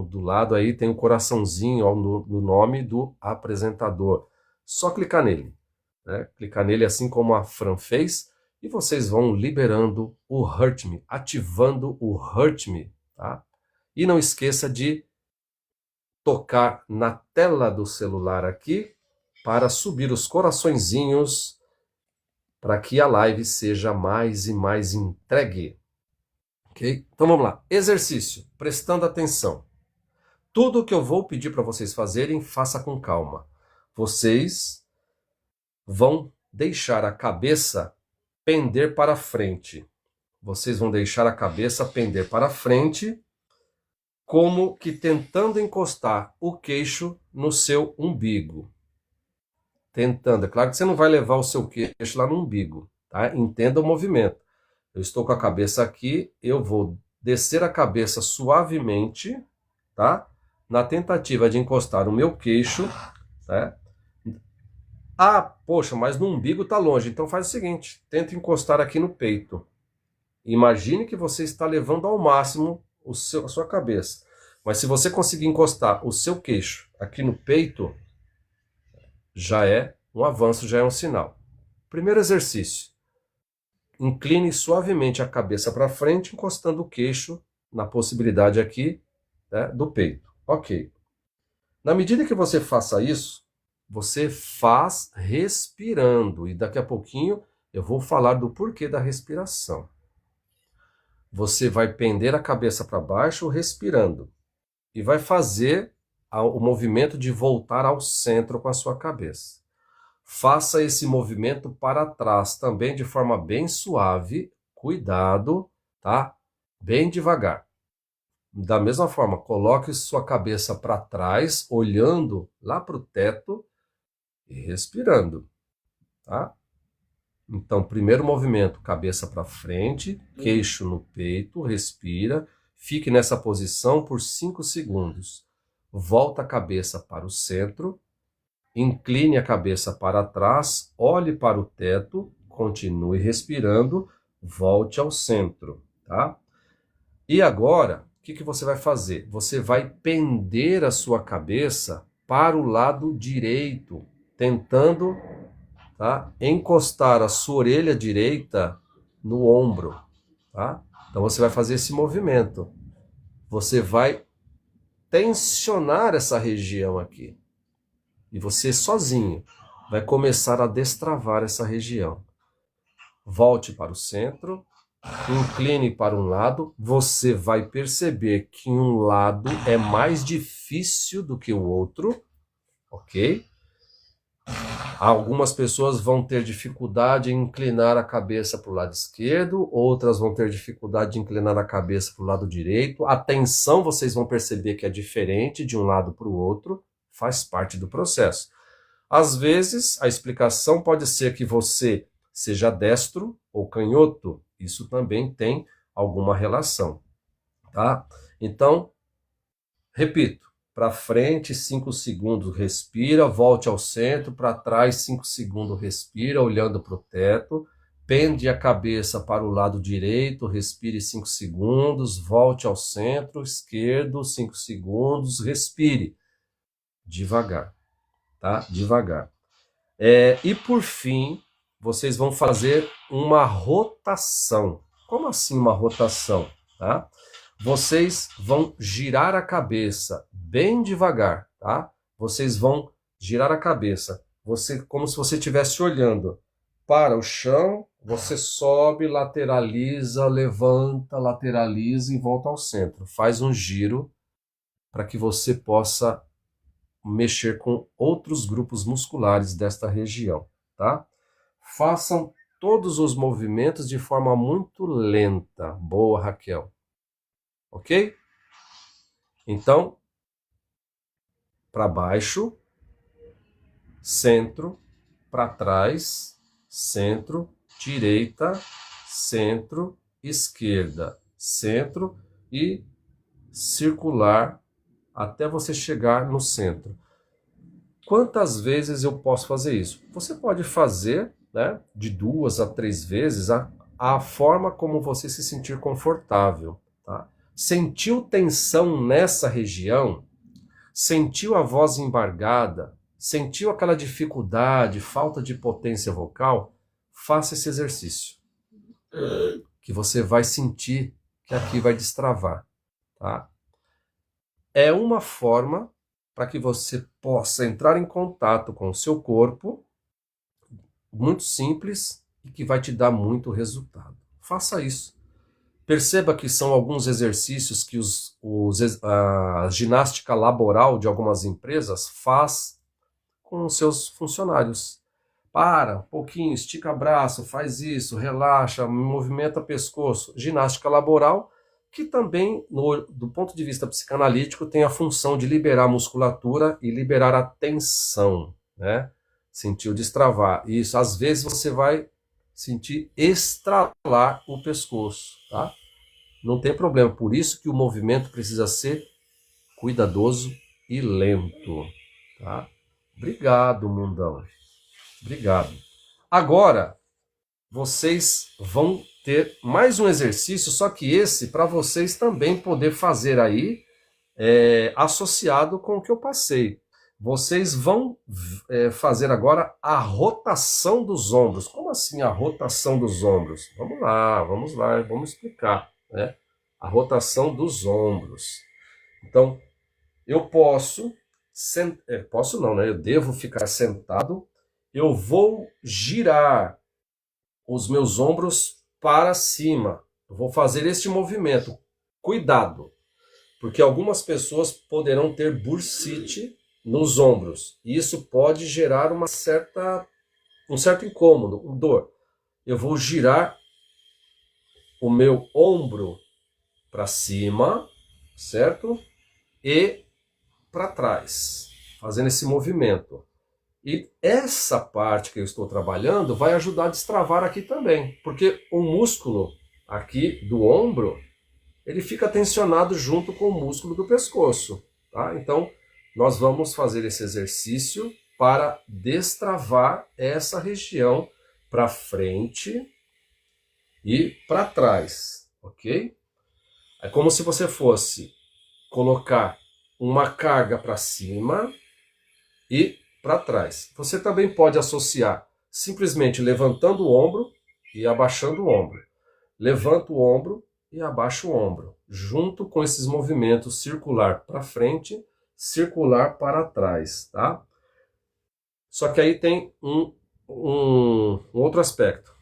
Do lado aí tem um coraçãozinho ó, no nome do apresentador. Só clicar nele. Né? Clicar nele assim como a Fran fez e vocês vão liberando o Hurt Me, ativando o Hurt Me. Tá? E não esqueça de tocar na tela do celular aqui para subir os coraçõezinhos para que a live seja mais e mais entregue. Ok? Então vamos lá. Exercício, prestando atenção. Tudo que eu vou pedir para vocês fazerem, faça com calma. Vocês vão deixar a cabeça pender para frente. Vocês vão deixar a cabeça pender para frente, como que tentando encostar o queixo no seu umbigo. Tentando. É claro que você não vai levar o seu queixo lá no umbigo, tá? Entenda o movimento. Eu estou com a cabeça aqui, eu vou descer a cabeça suavemente, tá? Na tentativa de encostar o meu queixo, né? Ah, poxa, mas no umbigo tá longe. Então faz o seguinte, tenta encostar aqui no peito. Imagine que você está levando ao máximo a sua cabeça. Mas se você conseguir encostar o seu queixo aqui no peito, já é um avanço, já é um sinal. Primeiro exercício. Incline suavemente a cabeça para frente, encostando o queixo na possibilidade aqui, né, do peito. Ok. Na medida que você faça isso, você faz respirando. E daqui a pouquinho eu vou falar do porquê da respiração. Você vai pender a cabeça para baixo respirando. E vai fazer o movimento de voltar ao centro com a sua cabeça. Faça esse movimento para trás também de forma bem suave, cuidado, tá? Bem devagar. Da mesma forma, coloque sua cabeça para trás, olhando lá para o teto e respirando, tá? Então, primeiro movimento, cabeça para frente, queixo no peito, respira, fique nessa posição por 5 segundos. Volta a cabeça para o centro, incline a cabeça para trás, olhe para o teto, continue respirando, volte ao centro, tá? E agora, o que você vai fazer? Você vai pender a sua cabeça para o lado direito, tentando, tá, encostar a sua orelha direita no ombro, tá? Então você vai fazer esse movimento. Você vai tensionar essa região aqui. E você sozinho vai começar a destravar essa região. Volte para o centro, incline para um lado, você vai perceber que um lado é mais difícil do que o outro, ok? Algumas pessoas vão ter dificuldade em inclinar a cabeça para o lado esquerdo, outras vão ter dificuldade de inclinar a cabeça para o lado direito. A tensão vocês vão perceber que é diferente de um lado para o outro, faz parte do processo. Às vezes, a explicação pode ser que você seja destro ou canhoto. Isso também tem alguma relação, tá? Então, repito, para frente 5 segundos, respira, volte ao centro, para trás 5 segundos, respira, olhando para o teto, pende a cabeça para o lado direito, respire 5 segundos, volte ao centro, esquerdo, 5 segundos, respire. Devagar, tá? Devagar. E por fim, vocês vão fazer uma rotação. Como assim uma rotação? Tá? Vocês vão girar a cabeça bem devagar, tá? Vocês vão girar a cabeça, como se você estivesse olhando para o chão, você sobe, lateraliza, levanta, lateraliza e volta ao centro. Faz um giro para que você possa mexer com outros grupos musculares desta região, tá? Façam todos os movimentos de forma muito lenta. Boa, Raquel. Ok? Então, para baixo, centro, para trás, centro, direita, centro, esquerda, centro e circular até você chegar no centro. Quantas vezes eu posso fazer isso? Você pode fazer, né, de 2 a 3 vezes a forma como você se sentir confortável. Tá? Sentiu tensão nessa região? Sentiu a voz embargada? Sentiu aquela dificuldade, falta de potência vocal? Faça esse exercício. Que você vai sentir que aqui vai destravar. Tá? É uma forma para que você possa entrar em contato com o seu corpo, muito simples e que vai te dar muito resultado. Faça isso. Perceba que são alguns exercícios que a ginástica laboral de algumas empresas faz com os seus funcionários, Para um pouquinho, estica braço, faz isso, relaxa, movimenta pescoço. Ginástica laboral, que também, do ponto de vista psicanalítico, tem a função de liberar a musculatura e liberar a tensão, né? Sentir o destravar. Isso, às vezes você vai sentir estralar o pescoço, tá? Não tem problema, por isso que o movimento precisa ser cuidadoso e lento, tá? Obrigado, mundão. Obrigado. Agora, vocês vão ter mais um exercício, só que esse para vocês também poder fazer aí, associado com o que eu passei. Vocês vão fazer agora a rotação dos ombros. Como assim a rotação dos ombros? Vamos lá, vamos explicar, né? A rotação dos ombros. Então, eu posso não, né? Eu devo ficar sentado. Eu vou girar os meus ombros para cima. Eu vou fazer este movimento. Cuidado, porque algumas pessoas poderão ter bursite nos ombros. E isso pode gerar um certo incômodo, dor. Eu vou girar o meu ombro para cima, certo? E para trás, fazendo esse movimento. E essa parte que eu estou trabalhando vai ajudar a destravar aqui também, porque o músculo aqui do ombro, ele fica tensionado junto com o músculo do pescoço, tá? Então, nós vamos fazer esse exercício para destravar essa região para frente e para trás, ok? É como se você fosse colocar uma carga para cima e para trás. Você também pode associar simplesmente levantando o ombro e abaixando o ombro. Levanta o ombro e abaixa o ombro, junto com esses movimentos circular para frente, circular para trás, tá? Só que aí tem um outro aspecto.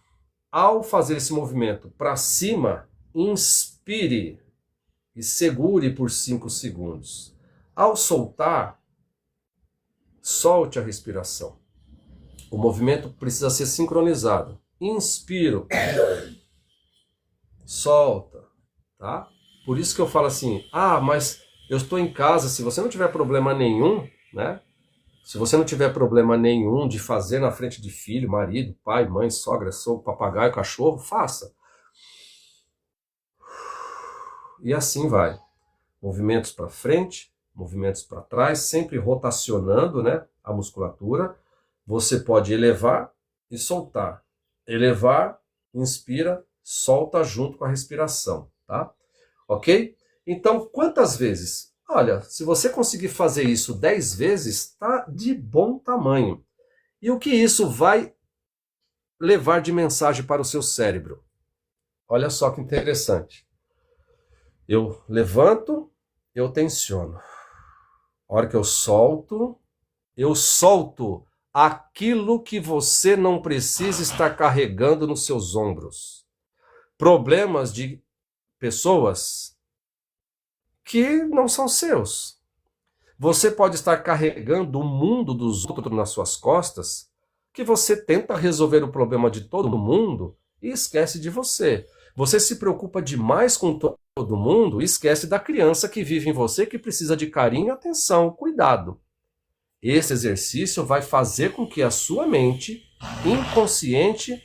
Ao fazer esse movimento para cima, inspire e segure por 5 segundos. Ao soltar, solte a respiração. O movimento precisa ser sincronizado. Inspiro, solta, tá? Por isso que eu falo assim, mas eu estou em casa, se você não tiver problema nenhum, né? Se você não tiver problema nenhum de fazer na frente de filho, marido, pai, mãe, sogra, sogro, papagaio, cachorro, faça. E assim vai. Movimentos para frente, movimentos para trás, sempre rotacionando, né, a musculatura. Você pode elevar e soltar. Elevar, inspira, solta junto com a respiração, tá? Ok? Então, quantas vezes? Olha, se você conseguir fazer isso 10 vezes, tá de bom tamanho. E o que isso vai levar de mensagem para o seu cérebro? Olha só que interessante. Eu levanto, eu tensiono. A hora que eu solto aquilo que você não precisa estar carregando nos seus ombros. Problemas de pessoas que não são seus. Você pode estar carregando o mundo dos outros nas suas costas, que você tenta resolver o problema de todo mundo e esquece de você. Você se preocupa demais com todo mundo e esquece da criança que vive em você, que precisa de carinho, atenção, cuidado. Esse exercício vai fazer com que a sua mente inconsciente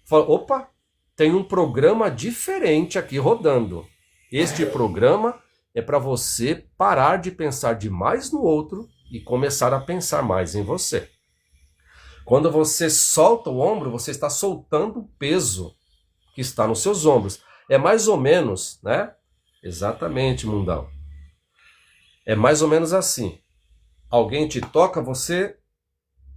fale, opa, tem um programa diferente aqui rodando. Este programa é para você parar de pensar demais no outro e começar a pensar mais em você. Quando você solta o ombro, você está soltando o peso que está nos seus ombros. É mais ou menos, né? Exatamente, mundão. É mais ou menos assim. Alguém te toca, você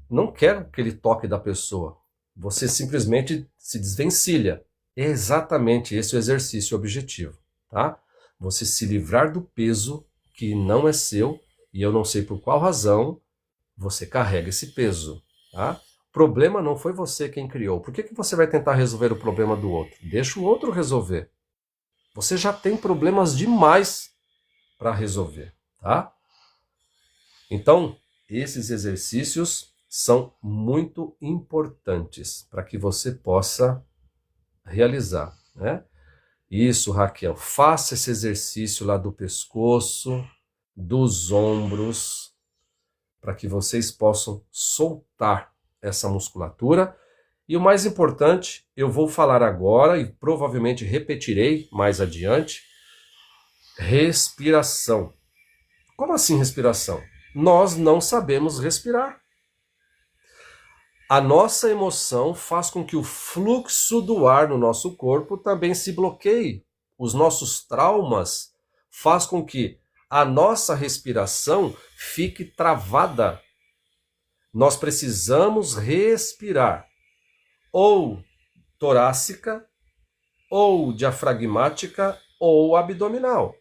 não quer que ele toque da pessoa. Você simplesmente se desvencilha. É exatamente esse o exercício objetivo, tá? Você se livrar do peso que não é seu, e eu não sei por qual razão você carrega esse peso, tá? O problema não foi você quem criou. Por que você vai tentar resolver o problema do outro? Deixa o outro resolver. Você já tem problemas demais para resolver, tá? Então, esses exercícios são muito importantes para que você possa realizar, né? Isso, Raquel, faça esse exercício lá do pescoço, dos ombros, para que vocês possam soltar essa musculatura. E o mais importante, eu vou falar agora e provavelmente repetirei mais adiante, respiração. Como assim respiração? Nós não sabemos respirar. A nossa emoção faz com que o fluxo do ar no nosso corpo também se bloqueie. Os nossos traumas faz com que a nossa respiração fique travada. Nós precisamos respirar, ou torácica, ou diafragmática, ou abdominal.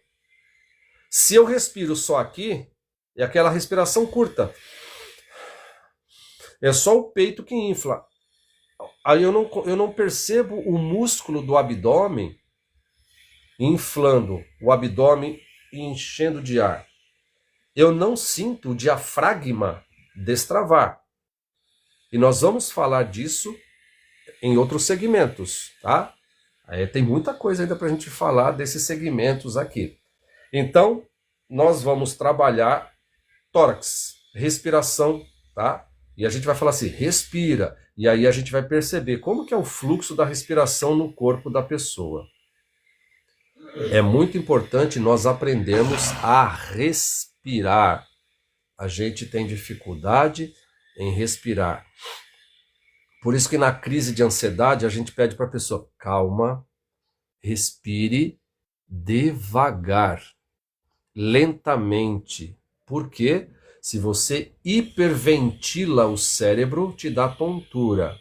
Se eu respiro só aqui, é aquela respiração curta. É só o peito que infla. Aí eu não percebo o músculo do abdômen inflando, o abdômen enchendo de ar. Eu não sinto o diafragma destravar. E nós vamos falar disso em outros segmentos, tá? Tem muita coisa ainda para a gente falar desses segmentos aqui. Então, nós vamos trabalhar tórax, respiração, tá? E a gente vai falar assim, respira. E aí a gente vai perceber como que é o fluxo da respiração no corpo da pessoa. É muito importante nós aprendermos a respirar. A gente tem dificuldade em respirar. Por isso que na crise de ansiedade a gente pede para a pessoa, calma, respire devagar, lentamente. Por quê? Se você hiperventila o cérebro, te dá tontura.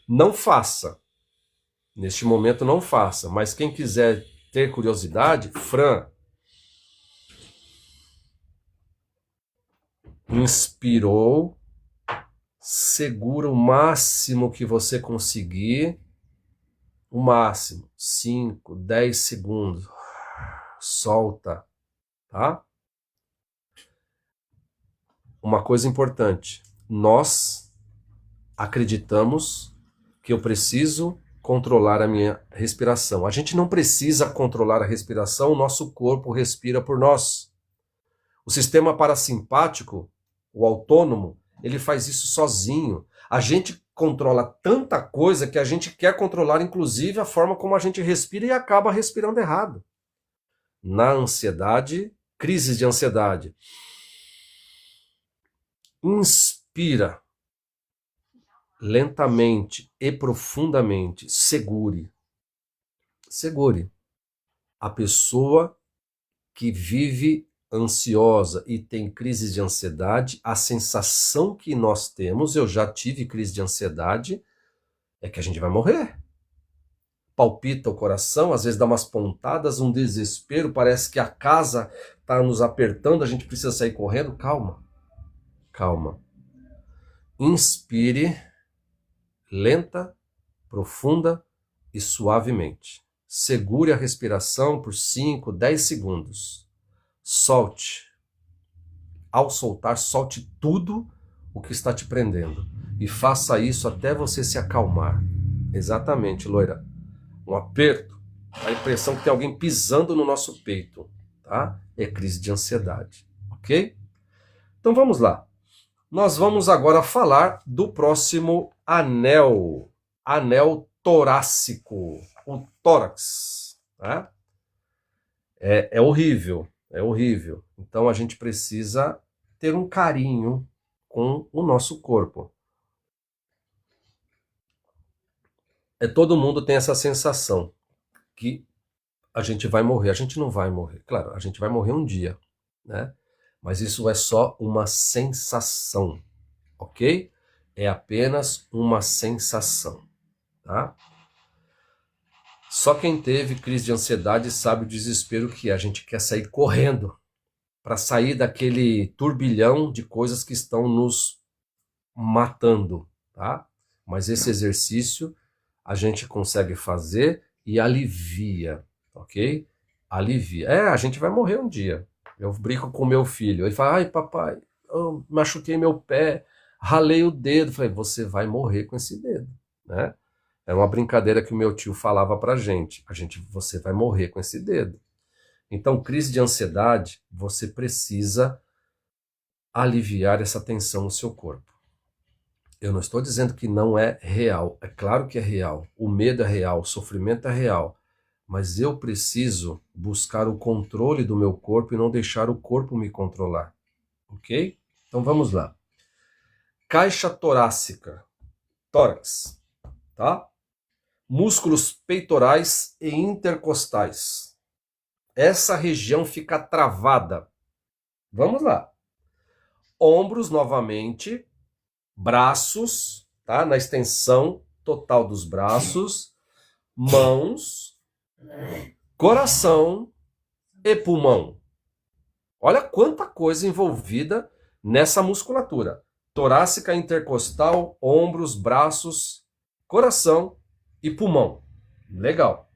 Não faça. Neste momento não faça. Mas quem quiser ter curiosidade, Fran. Inspirou. Segura o máximo que você conseguir. O máximo. 5, 10 segundos. Solta. Tá? Uma coisa importante, nós acreditamos que eu preciso controlar a minha respiração. A gente não precisa controlar a respiração, o nosso corpo respira por nós. O sistema parasimpático, o autônomo, ele faz isso sozinho. A gente controla tanta coisa que a gente quer controlar, inclusive, a forma como a gente respira e acaba respirando errado. Na ansiedade, crises de ansiedade, inspira lentamente e profundamente. Segure. Segure. A pessoa que vive ansiosa e tem crises de ansiedade, a sensação que nós temos, eu já tive crise de ansiedade, é que a gente vai morrer. Palpita o coração, às vezes dá umas pontadas, um desespero, parece que a casa está nos apertando, a gente precisa sair correndo. Calma. Calma. Inspire lenta, profunda e suavemente. Segure a respiração por 5, 10 segundos. Solte. Ao soltar, solte tudo o que está te prendendo. E faça isso até você se acalmar. Exatamente, loira. Um aperto, a impressão que tem alguém pisando no nosso peito, tá? É crise de ansiedade, ok? Então vamos lá. Nós vamos agora falar do próximo anel, anel torácico, o tórax. Tá? É horrível, é horrível. Então a gente precisa ter um carinho com o nosso corpo. Todo mundo tem essa sensação que a gente vai morrer. A gente não vai morrer. Claro, a gente vai morrer um dia, né? Mas isso é só uma sensação, ok? É apenas uma sensação, tá? Só quem teve crise de ansiedade sabe o desespero que é. A gente quer sair correndo para sair daquele turbilhão de coisas que estão nos matando, tá? Mas esse exercício a gente consegue fazer e alivia, ok? Alivia. A gente vai morrer um dia. Eu brinco com meu filho. Ele fala, ai papai, eu machuquei meu pé. Ralei o dedo. Falei, você vai morrer com esse dedo, né? Era uma brincadeira que o meu tio falava pra gente. Você vai morrer com esse dedo. Então, crise de ansiedade, você precisa aliviar essa tensão no seu corpo. Eu não estou dizendo que não é real. É claro que é real. O medo é real, o sofrimento é real. Mas eu preciso buscar o controle do meu corpo e não deixar o corpo me controlar. Ok? Então vamos lá. Caixa torácica, tórax, tá? Músculos peitorais e intercostais. Essa região fica travada. Vamos lá. Ombros novamente, braços, tá? Na extensão total dos braços, mãos, coração e pulmão. Olha quanta coisa envolvida nessa musculatura. Torácica, intercostal, ombros, braços, coração e pulmão. Legal.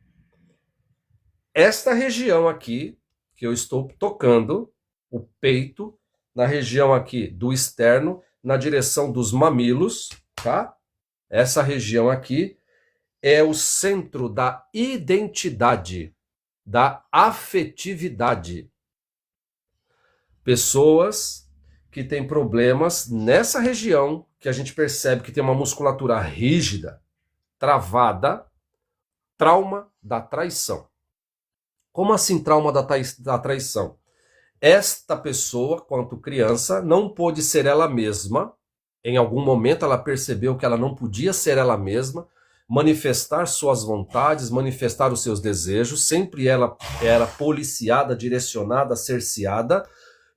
Esta região aqui, que eu estou tocando, o peito, na região aqui do externo, na direção dos mamilos, tá? Essa região aqui é o centro da identidade, da afetividade. Pessoas que têm problemas nessa região, que a gente percebe que tem uma musculatura rígida, travada, trauma da traição. Como assim trauma da traição? Esta pessoa, quanto criança, não pôde ser ela mesma. Em algum momento ela percebeu que ela não podia ser ela mesma, manifestar suas vontades, manifestar os seus desejos. Sempre ela era policiada, direcionada, cerceada,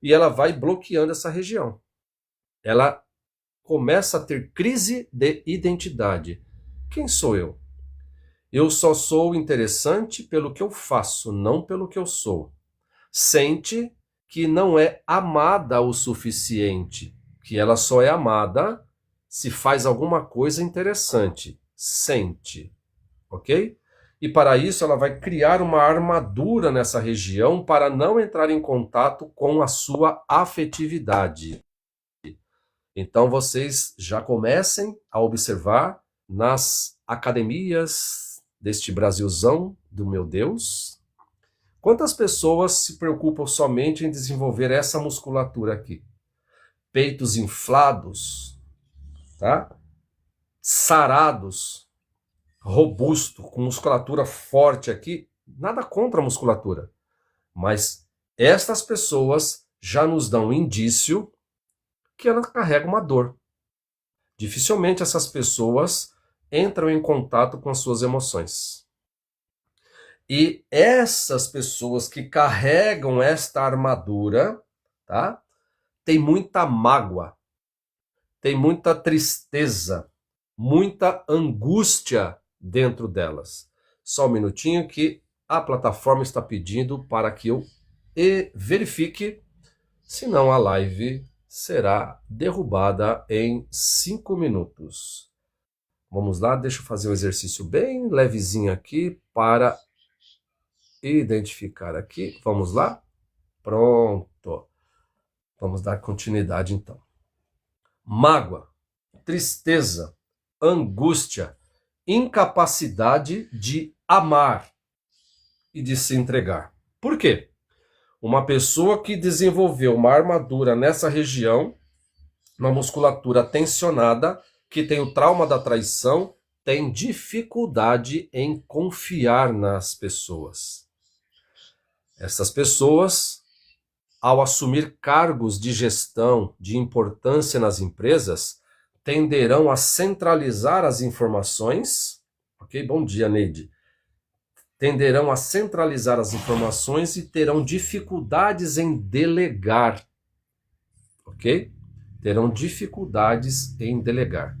e ela vai bloqueando essa região. Ela começa a ter crise de identidade. Quem sou eu? Eu só sou interessante pelo que eu faço, não pelo que eu sou. Sente que não é amada o suficiente, que ela só é amada se faz alguma coisa interessante. Sente, ok? E para isso ela vai criar uma armadura nessa região para não entrar em contato com a sua afetividade. Então vocês já comecem a observar nas academias deste Brasilzão do meu Deus, quantas pessoas se preocupam somente em desenvolver essa musculatura aqui? Peitos inflados, tá? Sarados, robusto, com musculatura forte aqui. Nada contra a musculatura. Mas estas pessoas já nos dão um indício que ela carrega uma dor. Dificilmente essas pessoas entram em contato com as suas emoções. E essas pessoas que carregam esta armadura, tá? Tem muita mágoa, tem muita tristeza, muita angústia dentro delas. Só um minutinho que a plataforma está pedindo para que eu verifique, senão a live será derrubada em 5 minutos. Vamos lá, deixa eu fazer um exercício bem levezinho aqui para identificar aqui. Vamos lá? Pronto. Vamos dar continuidade então. Mágoa, tristeza, angústia, incapacidade de amar e de se entregar. Por quê? Uma pessoa que desenvolveu uma armadura nessa região, uma musculatura tensionada, que tem o trauma da traição, tem dificuldade em confiar nas pessoas. Essas pessoas, ao assumir cargos de gestão, de importância nas empresas, tenderão a centralizar as informações. Ok? Bom dia, Neide. Tenderão a centralizar as informações e terão dificuldades em delegar. Ok? Terão dificuldades em delegar.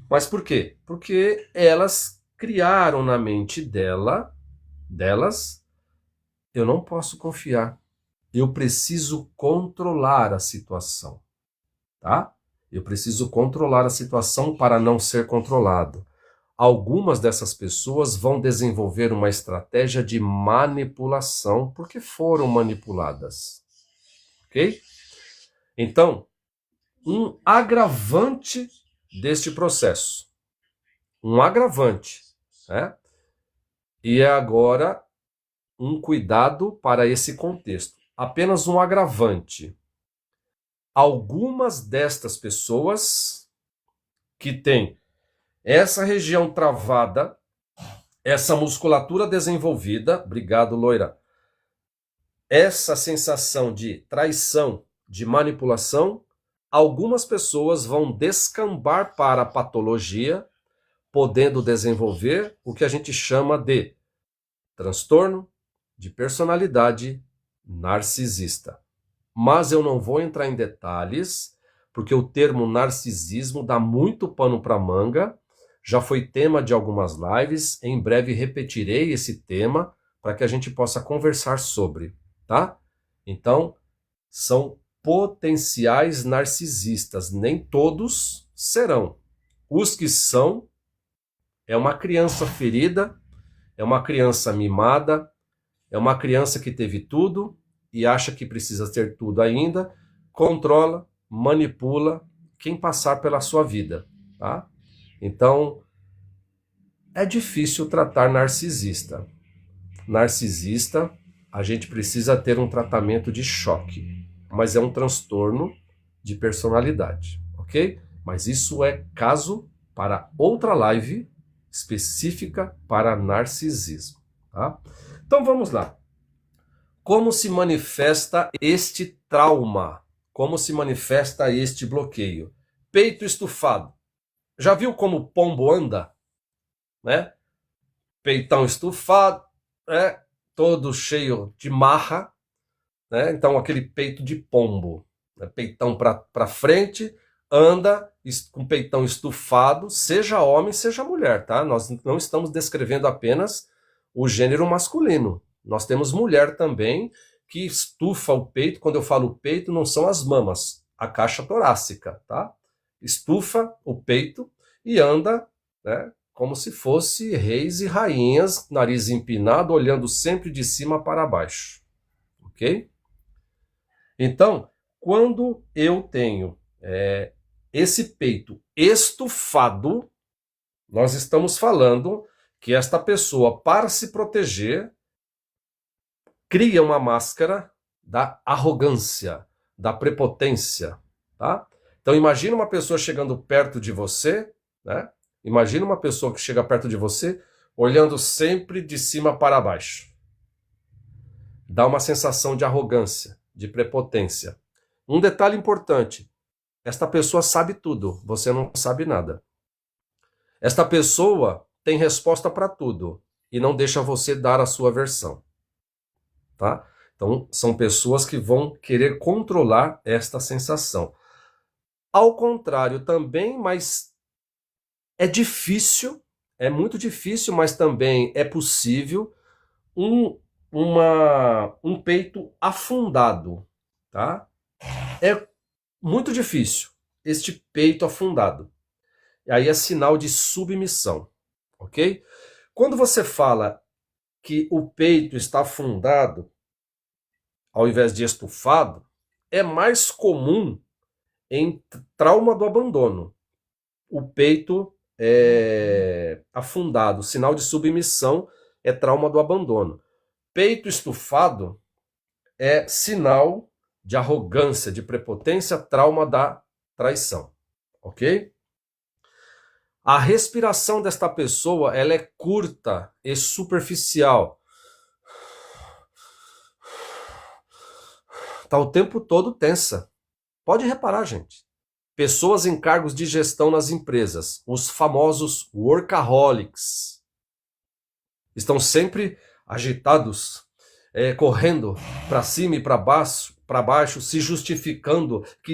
Mas por quê? Porque elas criaram na mente delas, eu não posso confiar. Eu preciso controlar a situação, tá? Eu preciso controlar a situação para não ser controlado. Algumas dessas pessoas vão desenvolver uma estratégia de manipulação porque foram manipuladas, ok? Então, um agravante deste processo. Um agravante, né? E é agora um cuidado para esse contexto. Apenas um agravante. Algumas destas pessoas que têm essa região travada, essa musculatura desenvolvida, obrigado, loira, essa sensação de traição, de manipulação, algumas pessoas vão descambar para a patologia, podendo desenvolver o que a gente chama de transtorno de personalidade narcisista. Mas eu não vou entrar em detalhes, porque o termo narcisismo dá muito pano para manga, já foi tema de algumas lives, em breve repetirei esse tema para que a gente possa conversar sobre, tá? Então, são potenciais narcisistas, nem todos serão. Os que são, é uma criança ferida, é uma criança mimada, é uma criança que teve tudo e acha que precisa ter tudo ainda, controla, manipula quem passar pela sua vida, tá? Então, é difícil tratar narcisista. Narcisista, a gente precisa ter um tratamento de choque, mas é um transtorno de personalidade, ok? Mas isso é caso para outra live específica para narcisismo, tá? Então vamos lá. Como se manifesta este trauma? Como se manifesta este bloqueio? Peito estufado. Já viu como o pombo anda? Né? Peitão estufado, né? Todo cheio de marra, né? Então aquele peito de pombo, né? Peitão para frente, anda com peitão estufado, seja homem, seja mulher, tá? Nós não estamos descrevendo apenas o gênero masculino. Nós temos mulher também que estufa o peito. Quando eu falo peito, não são as mamas, a caixa torácica, tá? Estufa o peito e anda, né, como se fosse reis e rainhas, nariz empinado, olhando sempre de cima para baixo, ok? Então, quando eu tenho esse peito estufado, nós estamos falando que esta pessoa, para se proteger, cria uma máscara da arrogância, da prepotência, tá? Então imagina uma pessoa chegando perto de você, né? Imagina uma pessoa que chega perto de você, olhando sempre de cima para baixo. Dá uma sensação de arrogância, de prepotência. Um detalhe importante, esta pessoa sabe tudo, você não sabe nada. Esta pessoa tem resposta para tudo e não deixa você dar a sua versão, tá? Então, são pessoas que vão querer controlar esta sensação. Ao contrário também, mas é difícil, é muito difícil, mas também é possível um peito afundado, tá? É muito difícil este peito afundado. E aí é sinal de submissão, ok? Quando você fala que o peito está afundado, ao invés de estufado, é mais comum em trauma do abandono. O peito é afundado, sinal de submissão é trauma do abandono. Peito estufado é sinal de arrogância, de prepotência, trauma da traição, ok? A respiração desta pessoa, ela é curta e superficial. Está o tempo todo tensa. Pode reparar, gente. Pessoas em cargos de gestão nas empresas, os famosos workaholics, estão sempre agitados, correndo para cima e para baixo, se justificando, que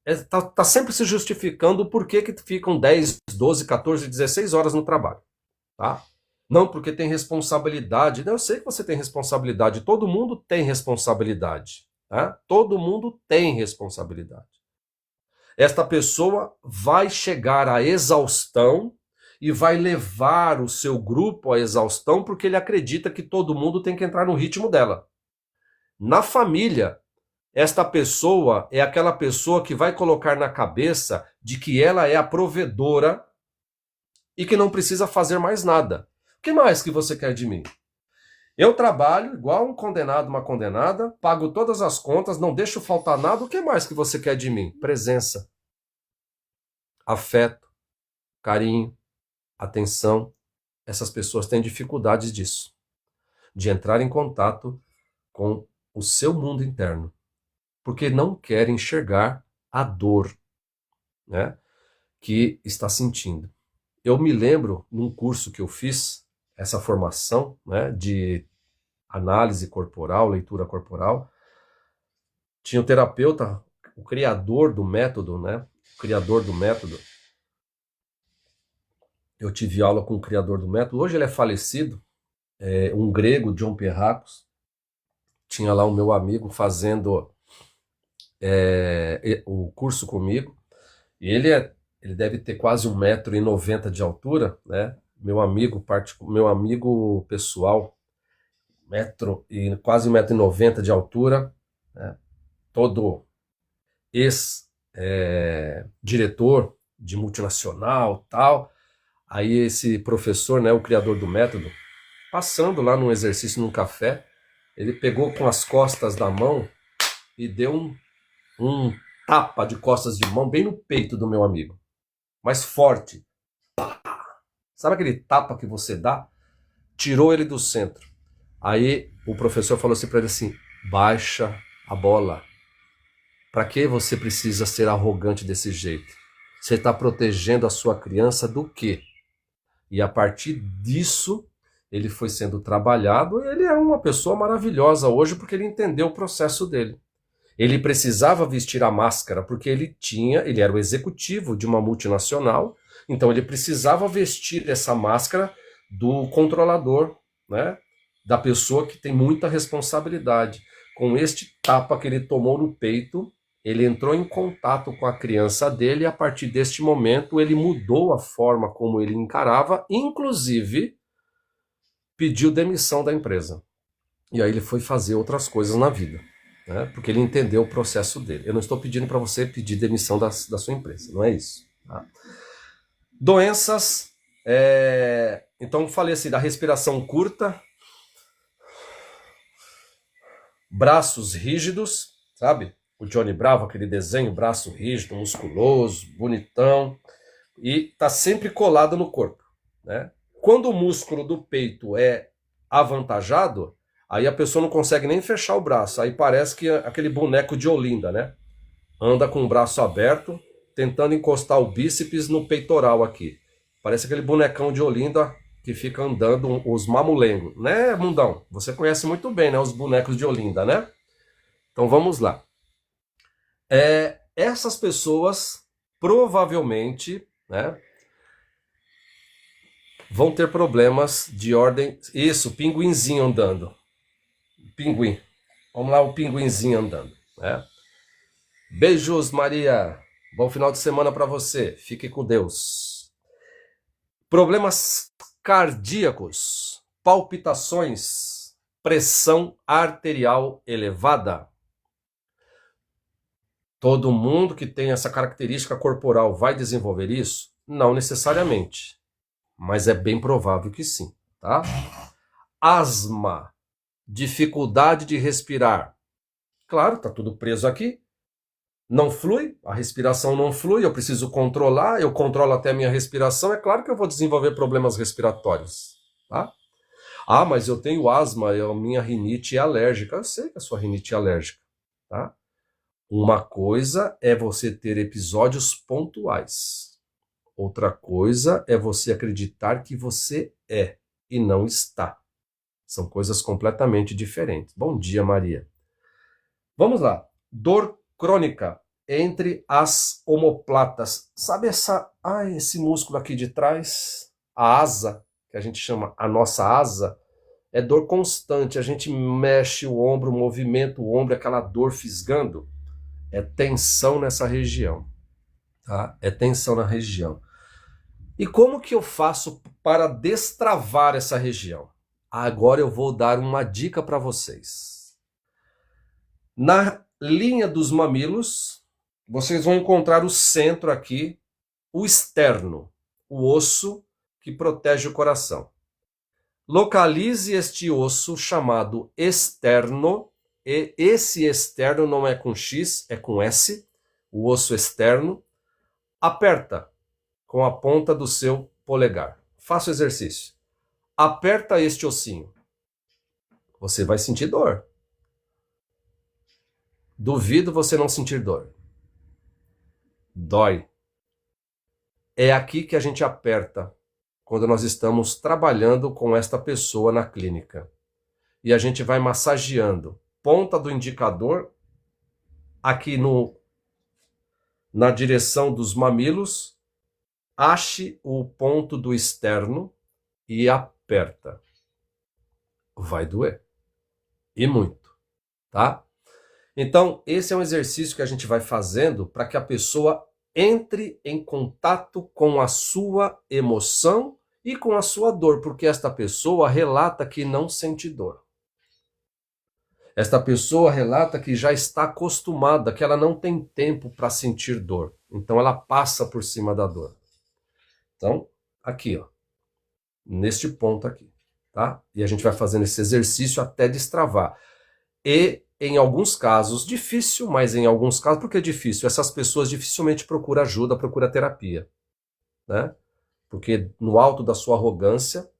está sempre se justificando por que ficam 10, 12, 14, 16 horas no trabalho. Tá? Não porque tem responsabilidade. Eu sei que você tem responsabilidade, todo mundo tem responsabilidade. Tá? Todo mundo tem responsabilidade. Esta pessoa vai chegar à exaustão e vai levar o seu grupo à exaustão porque ele acredita que todo mundo tem que entrar no ritmo dela. Na família, esta pessoa é aquela pessoa que vai colocar na cabeça de que ela é a provedora e que não precisa fazer mais nada. O que mais que você quer de mim? Eu trabalho igual um condenado, uma condenada, pago todas as contas, não deixo faltar nada. O que mais que você quer de mim? Presença, afeto, carinho, atenção. Essas pessoas têm dificuldades disso, de entrar em contato com o seu mundo interno, porque não querem enxergar a dor, né, que está sentindo. Eu me lembro, num curso que eu fiz, essa formação, né, de análise corporal, leitura corporal, tinha o terapeuta, o criador do método, né, o criador do método. Eu tive aula com o criador do método, hoje ele é falecido, um grego, John Perracos. Tinha lá o meu amigo fazendo o curso comigo, e ele deve ter quase 1,90 m de altura, né? Meu amigo pessoal, quase 1,90 m de altura, né? Todo ex-diretor de multinacional, tal. Aí esse professor, né, o criador do método, passando lá num exercício num café, ele pegou com as costas da mão e deu um tapa de costas de mão bem no peito do meu amigo, mas forte. Sabe aquele tapa que você dá? Tirou ele do centro. Aí o professor falou assim para ele assim: baixa a bola. Para que você precisa ser arrogante desse jeito? Você está protegendo a sua criança do quê? E a partir disso, ele foi sendo trabalhado, e ele é uma pessoa maravilhosa hoje porque ele entendeu o processo dele. Ele precisava vestir a máscara porque ele era o executivo de uma multinacional, então ele precisava vestir essa máscara do controlador, né? Da pessoa que tem muita responsabilidade. Com este tapa que ele tomou no peito, ele entrou em contato com a criança dele, e a partir deste momento ele mudou a forma como ele encarava, inclusive pediu demissão da empresa. E aí ele foi fazer outras coisas na vida, né? Porque ele entendeu o processo dele. Eu não estou pedindo para você pedir demissão da sua empresa, não é isso. Tá? Doenças, então falei assim, da respiração curta, braços rígidos, sabe? O Johnny Bravo, aquele desenho, braço rígido, musculoso, bonitão, e tá sempre colado no corpo, né? Quando o músculo do peito é avantajado, aí a pessoa não consegue nem fechar o braço, aí parece que é aquele boneco de Olinda, né? Anda com o braço aberto, tentando encostar o bíceps no peitoral aqui. Parece aquele bonecão de Olinda que fica andando, os mamulengos, né, Mundão? Você conhece muito bem, né, os bonecos de Olinda, né? Então vamos lá. Essas pessoas provavelmente, né, vão ter problemas de ordem... Isso, pinguinzinho andando. Pinguim. Vamos lá, o pinguinzinho andando, né? Beijos, Maria. Bom final de semana para você. Fique com Deus. Problemas cardíacos, palpitações, pressão arterial elevada. Todo mundo que tem essa característica corporal vai desenvolver isso? Não necessariamente, mas é bem provável que sim, tá? Asma, dificuldade de respirar. Claro, tá tudo preso aqui. Não flui, a respiração não flui, eu preciso controlar, eu controlo até a minha respiração, é claro que eu vou desenvolver problemas respiratórios, tá? Ah, mas eu tenho asma, a minha rinite é alérgica. Eu sei que a sua rinite é alérgica, tá? Uma coisa é você ter episódios pontuais. Outra coisa é você acreditar que você é e não está. São coisas completamente diferentes. Bom dia, Maria. Vamos lá. Dor crônica entre as omoplatas. Sabe esse músculo aqui de trás? A asa, que a gente chama a nossa asa, é dor constante. A gente mexe o ombro, movimenta o ombro, aquela dor fisgando. É tensão nessa região, tá? É tensão na região. E como que eu faço para destravar essa região? Agora eu vou dar uma dica para vocês. Na linha dos mamilos, vocês vão encontrar o centro aqui, o externo, o osso que protege o coração. Localize este osso chamado externo, e esse externo não é com X, é com S, o osso externo. Aperta com a ponta do seu polegar. Faça o exercício. Aperta este ossinho. Você vai sentir dor. Duvido você não sentir dor. Dói. É aqui que a gente aperta quando nós estamos trabalhando com esta pessoa na clínica. E a gente vai massageando. Ponta do indicador aqui na direção dos mamilos. Ache o ponto do externo e aperta. Vai doer. E muito, tá? Então, esse é um exercício que a gente vai fazendo para que a pessoa entre em contato com a sua emoção e com a sua dor, porque esta pessoa relata que não sente dor. Esta pessoa relata que já está acostumada, que ela não tem tempo para sentir dor. Então, ela passa por cima da dor. Então, aqui, ó, neste ponto aqui, tá? E a gente vai fazendo esse exercício até destravar. E, em alguns casos, difícil, mas em alguns casos, por que difícil? Essas pessoas dificilmente procuram ajuda, procuram terapia, né? Porque no alto da sua arrogância,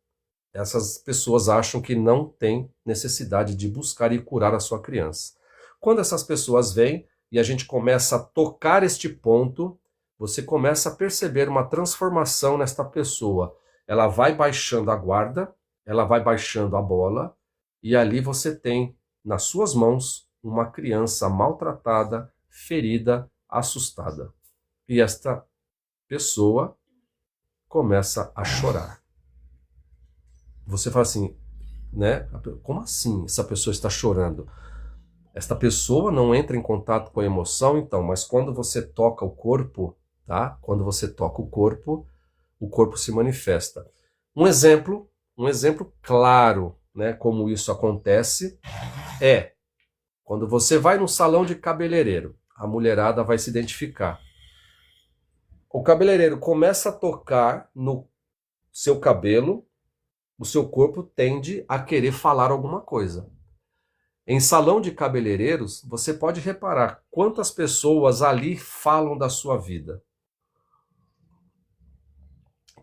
essas pessoas acham que não tem necessidade de buscar e curar a sua criança. Quando essas pessoas vêm e a gente começa a tocar este ponto, você começa a perceber uma transformação nesta pessoa. Ela vai baixando a guarda, ela vai baixando a bola, e ali você tem nas suas mãos uma criança maltratada, ferida, assustada. E esta pessoa começa a chorar. Você fala assim, né? Como assim essa pessoa está chorando? Esta pessoa não entra em contato com a emoção, então, mas quando você toca o corpo, tá? Quando você toca o corpo se manifesta. Um exemplo claro, né, como isso acontece, é quando você vai no salão de cabeleireiro, a mulherada vai se identificar. O cabeleireiro começa a tocar no seu cabelo, o seu corpo tende a querer falar alguma coisa. Em salão de cabeleireiros, você pode reparar quantas pessoas ali falam da sua vida.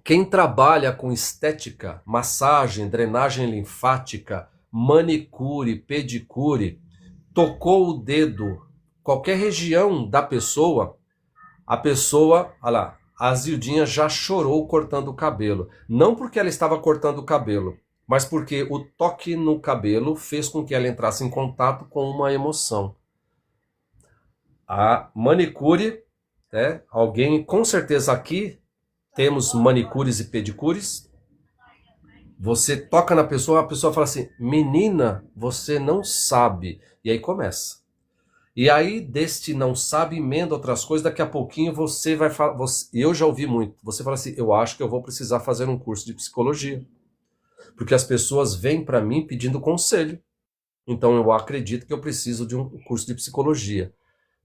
Quem trabalha com estética, massagem, drenagem linfática, manicure, pedicure, tocou o dedo, qualquer região da pessoa, a pessoa, olha lá, a Zildinha já chorou cortando o cabelo. Não porque ela estava cortando o cabelo, mas porque o toque no cabelo fez com que ela entrasse em contato com uma emoção. A manicure, né? Alguém, com certeza aqui, temos manicures e pedicures. Você toca na pessoa, a pessoa fala assim, menina, você não sabe. E aí começa. E aí, deste não sabe, emenda outras coisas, daqui a pouquinho você vai falar, eu já ouvi muito, você fala assim, eu acho que eu vou precisar fazer um curso de psicologia. Porque as pessoas vêm para mim pedindo conselho. Então eu acredito que eu preciso de um curso de psicologia.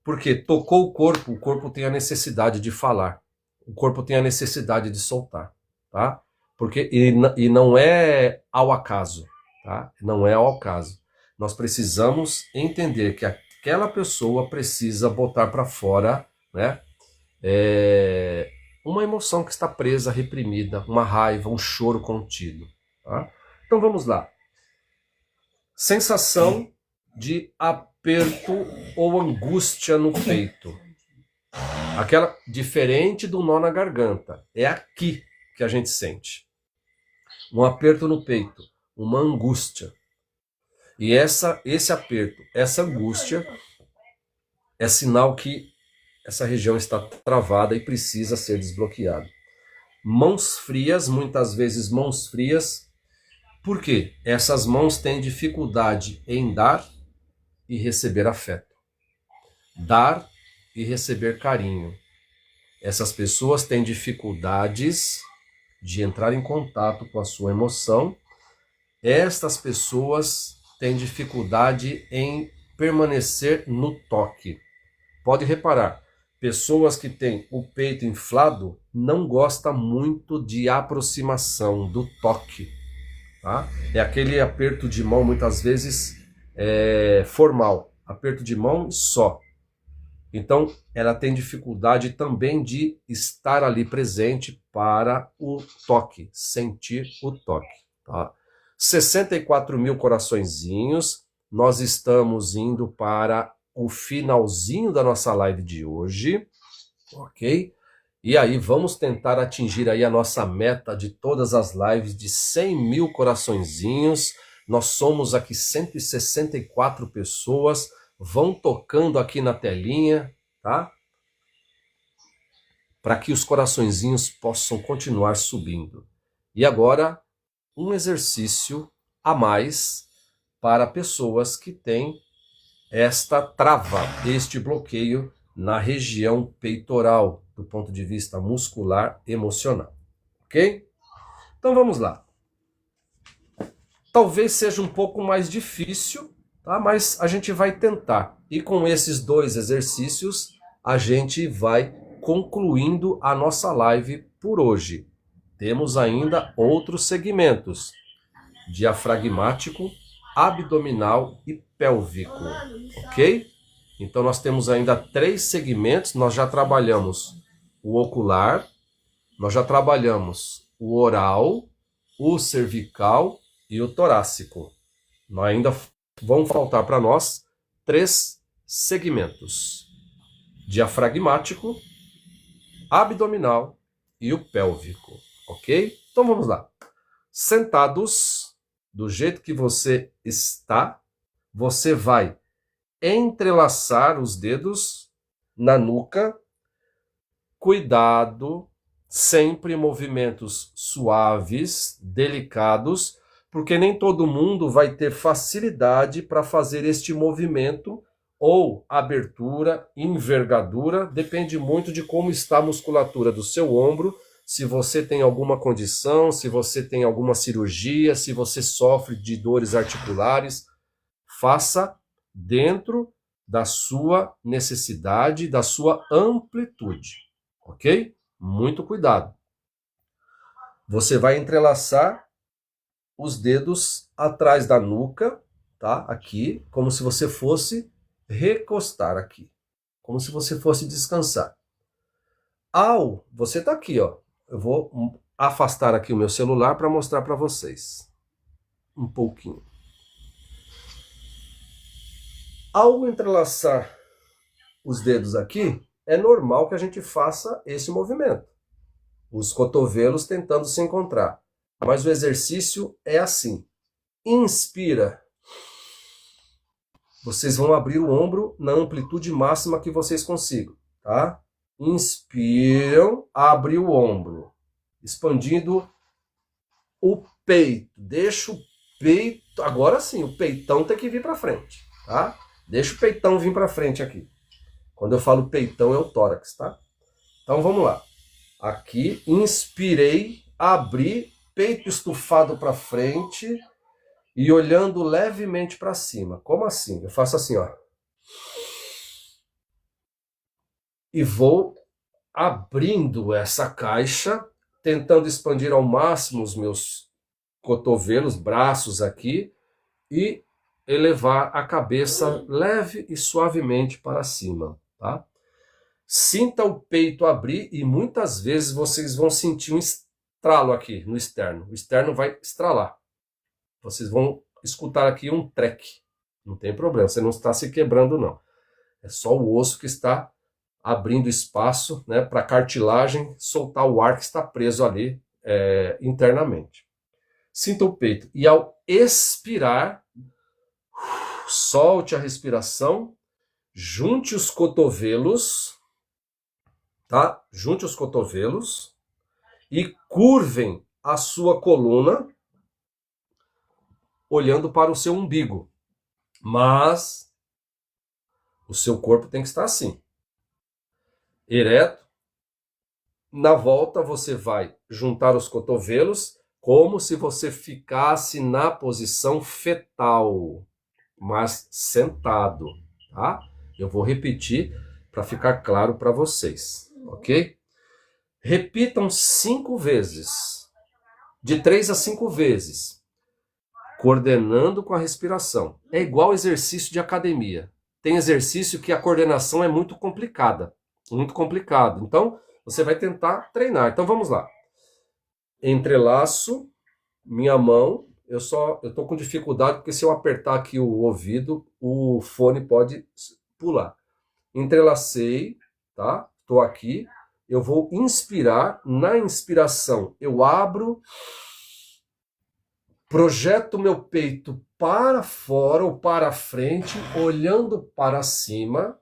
Porque tocou o corpo tem a necessidade de falar. O corpo tem a necessidade de soltar, tá? Porque, e não é ao acaso, tá? Não é ao acaso. Nós precisamos entender que aquela pessoa precisa botar para fora, né? Uma emoção que está presa, reprimida, uma raiva, um choro contido. Tá? Então vamos lá. Sensação de aperto ou angústia no peito. Aquela diferente do nó na garganta. É aqui que a gente sente. Um aperto no peito, uma angústia. E esse aperto, essa angústia, é sinal que essa região está travada e precisa ser desbloqueada. Mãos frias, muitas vezes mãos frias. Por quê? Essas mãos têm dificuldade em dar e receber afeto. Dar e receber carinho. Essas pessoas têm dificuldades de entrar em contato com a sua emoção. Estas pessoas têm dificuldade em permanecer no toque. Pode reparar, pessoas que têm o peito inflado não gostam muito de aproximação, do toque. Tá? É aquele aperto de mão, muitas vezes, formal. Aperto de mão só. Então, ela tem dificuldade também de estar ali presente para o toque, sentir o toque. Tá? 64 mil coraçõezinhos, nós estamos indo para o finalzinho da nossa live de hoje, ok? E aí vamos tentar atingir aí a nossa meta de todas as lives de 100 mil coraçõezinhos. Nós somos aqui 164 pessoas, vão tocando aqui na telinha, tá? Para que os coraçõezinhos possam continuar subindo. E agora, um exercício a mais para pessoas que têm esta trava, este bloqueio na região peitoral, do ponto de vista muscular emocional. Ok? Então vamos lá. Talvez seja um pouco mais difícil, tá? Mas a gente vai tentar. E com esses 2 exercícios, a gente vai concluindo a nossa live por hoje. Temos ainda outros segmentos: diafragmático, abdominal e pélvico, ok? Então nós temos ainda 3 segmentos. Nós já trabalhamos o ocular, nós já trabalhamos o oral, o cervical e o torácico. Nós ainda vão faltar para nós 3 segmentos: diafragmático, abdominal e o pélvico, ok? Então vamos lá. Sentados, do jeito que você está, você vai entrelaçar os dedos na nuca. Cuidado, sempre movimentos suaves, delicados, porque nem todo mundo vai ter facilidade para fazer este movimento, ou abertura, envergadura, depende muito de como está a musculatura do seu ombro, se você tem alguma condição, se você tem alguma cirurgia, se você sofre de dores articulares. Faça dentro da sua necessidade, da sua amplitude, ok? Muito cuidado. Você vai entrelaçar os dedos atrás da nuca, tá? Aqui, como se você fosse recostar aqui, como se você fosse descansar. Você tá aqui, ó. Eu vou afastar aqui o meu celular para mostrar para vocês um pouquinho. Ao entrelaçar os dedos aqui, é normal que a gente faça esse movimento. Os cotovelos tentando se encontrar. Mas o exercício é assim. Inspira. Vocês vão abrir o ombro na amplitude máxima que vocês consigam, tá? Inspiram, abre o ombro, expandindo o peito. Deixa o peito, agora sim, o peitão tem que vir para frente, tá? Deixa o peitão vir para frente aqui. Quando eu falo peitão é o tórax, tá? Então vamos lá. Aqui, inspirei, abri, peito estufado para frente e olhando levemente para cima. Como assim? Eu faço assim, ó. E vou abrindo essa caixa, tentando expandir ao máximo os meus cotovelos, braços aqui, e elevar a cabeça leve e suavemente para cima, tá? Sinta o peito abrir e muitas vezes vocês vão sentir um estralo aqui no externo. O externo vai estralar. Vocês vão escutar aqui um treque. Não tem problema, você não está se quebrando não. É só o osso que está abrindo espaço, né, para a cartilagem soltar o ar que está preso ali internamente. Sinta o peito. E ao expirar, solte a respiração, junte os cotovelos, tá? Junte os cotovelos e curvem a sua coluna olhando para o seu umbigo. Mas o seu corpo tem que estar assim, ereto. Na volta você vai juntar os cotovelos como se você ficasse na posição fetal. mas sentado, tá? Eu vou repetir para ficar claro para vocês, ok? Repitam 5 vezes, de 3 a 5 vezes, coordenando com a respiração. É igual exercício de academia. Tem exercício que a coordenação é muito complicada, muito complicado. Então, você vai tentar treinar. Então, vamos lá. Entrelaço minha mão. Eu tô com dificuldade porque se eu apertar aqui o ouvido, o fone pode pular. Entrelacei, tá? Tô aqui. Eu vou inspirar. Na inspiração, eu abro, projeto meu peito para fora ou para frente, olhando para cima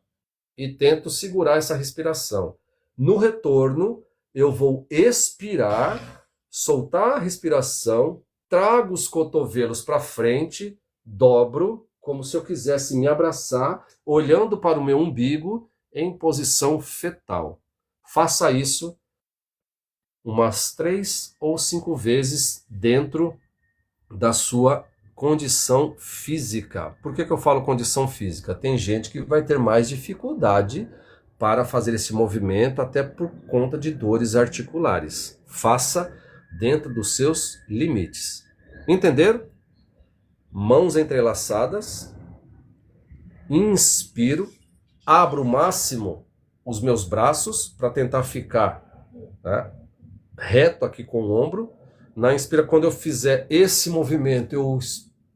e tento segurar essa respiração. No retorno, eu vou expirar, soltar a respiração, trago os cotovelos para frente, dobro, como se eu quisesse me abraçar, olhando para o meu umbigo em posição fetal. Faça isso umas 3 ou 5 vezes dentro da sua condição física. Por que eu falo condição física? Tem gente que vai ter mais dificuldade para fazer esse movimento, até por conta de dores articulares. Faça dentro dos seus limites. Entenderam? Mãos entrelaçadas. Inspiro. Abro o máximo os meus braços para tentar ficar, né, reto aqui com o ombro. Na inspira, quando eu fizer esse movimento, eu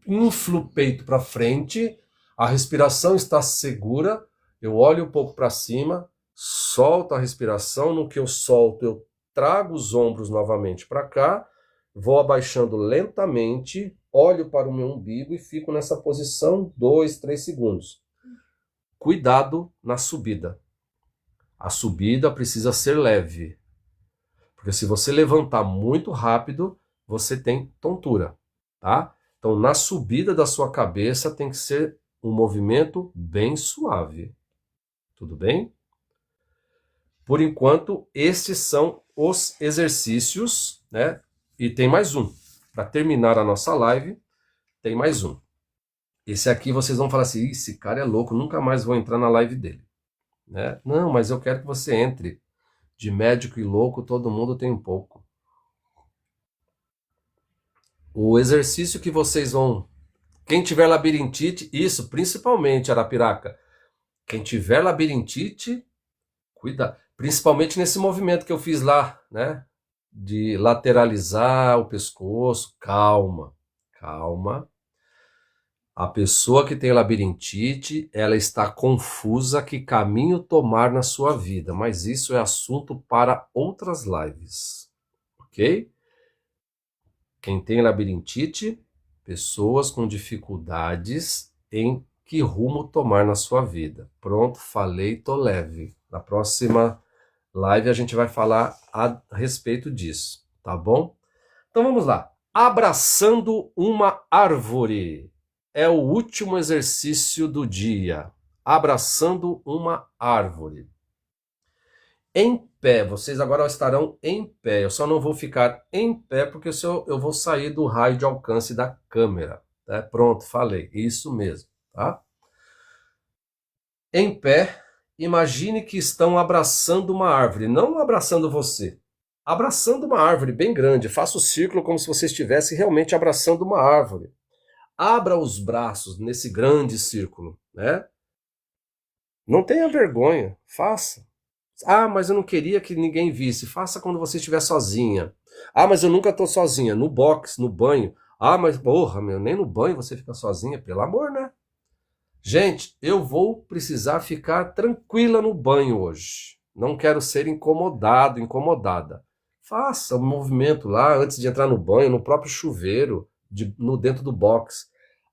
inflo o peito para frente. A respiração está segura. Eu olho um pouco para cima, solto a respiração. No que eu solto, eu trago os ombros novamente para cá, vou abaixando lentamente, olho para o meu umbigo e fico nessa posição 2, 3 segundos. Cuidado na subida. A subida precisa ser leve, porque se você levantar muito rápido, você tem tontura, tá? Então, na subida da sua cabeça tem que ser um movimento bem suave. Tudo bem? Por enquanto, estes são os exercícios, né? E tem mais um. Para terminar a nossa live, tem mais um. Esse aqui vocês vão falar assim, esse cara é louco, nunca mais vou entrar na live dele, né? Não, mas eu quero que você entre. De médico e louco, todo mundo tem um pouco. O exercício que vocês vão... Quem tiver labirintite, isso, principalmente, Arapiraca. Quem tiver labirintite, cuida. Principalmente nesse movimento que eu fiz lá, né? De lateralizar o pescoço. Calma, calma. A pessoa que tem labirintite, ela está confusa que caminho tomar na sua vida, mas isso é assunto para outras lives, ok? Quem tem labirintite, pessoas com dificuldades em que rumo tomar na sua vida. Pronto, falei, tô leve. Na próxima live a gente vai falar a respeito disso, tá bom? Então vamos lá. Abraçando uma árvore. É o último exercício do dia. Abraçando uma árvore. Em pé, vocês agora estarão em pé. Eu só não vou ficar em pé porque eu vou sair do raio de alcance da câmera. Tá? Pronto, falei. Isso mesmo. Tá? Em pé, imagine que estão abraçando uma árvore. Não abraçando você. Abraçando uma árvore bem grande. Faça o círculo como se você estivesse realmente abraçando uma árvore. Abra os braços nesse grande círculo, né? Não tenha vergonha, faça. Ah, mas eu não queria que ninguém visse. Faça quando você estiver sozinha. Ah, mas eu nunca estou sozinha. No box, no banho. Ah, mas porra, meu, nem no banho você fica sozinha, pelo amor, né? Gente, eu vou precisar ficar tranquila no banho hoje. Não quero ser incomodado, incomodada. Faça um movimento lá antes de entrar no banho, no próprio chuveiro. Dentro do box,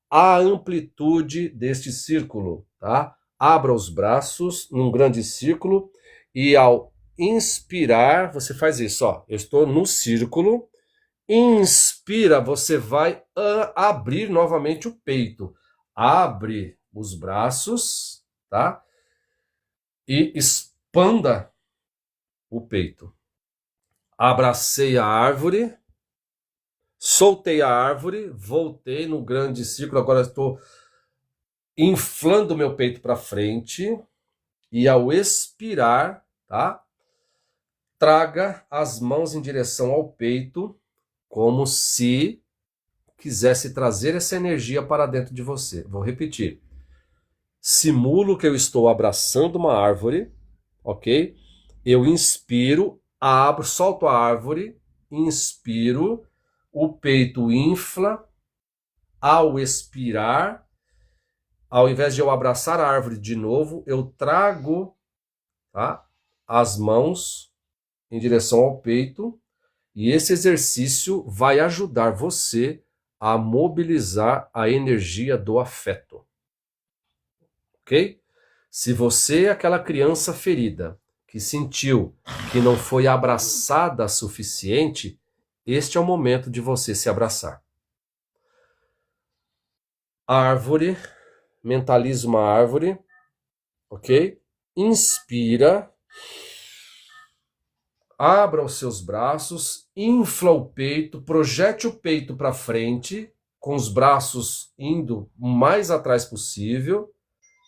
a amplitude deste círculo, tá? Abra os braços num grande círculo e ao inspirar, você faz isso, ó. Eu estou no círculo, inspira, você vai abrir novamente o peito. Abre os braços, tá? E expanda o peito. Abracei a árvore. Soltei a árvore, voltei no grande círculo, agora estou inflando meu peito para frente e ao expirar, tá? Traga as mãos em direção ao peito, como se quisesse trazer essa energia para dentro de você. Vou repetir. Simulo que eu estou abraçando uma árvore, ok? Eu inspiro, abro, solto a árvore, inspiro, o peito infla. Ao expirar, ao invés de eu abraçar a árvore de novo, eu trago, tá, as mãos em direção ao peito, e esse exercício vai ajudar você a mobilizar a energia do afeto. Ok? Se você é aquela criança ferida que sentiu que não foi abraçada o suficiente, este é o momento de você se abraçar. Árvore, mentaliza uma árvore, ok? Inspira, abra os seus braços, infla o peito, projete o peito para frente, com os braços indo o mais atrás possível.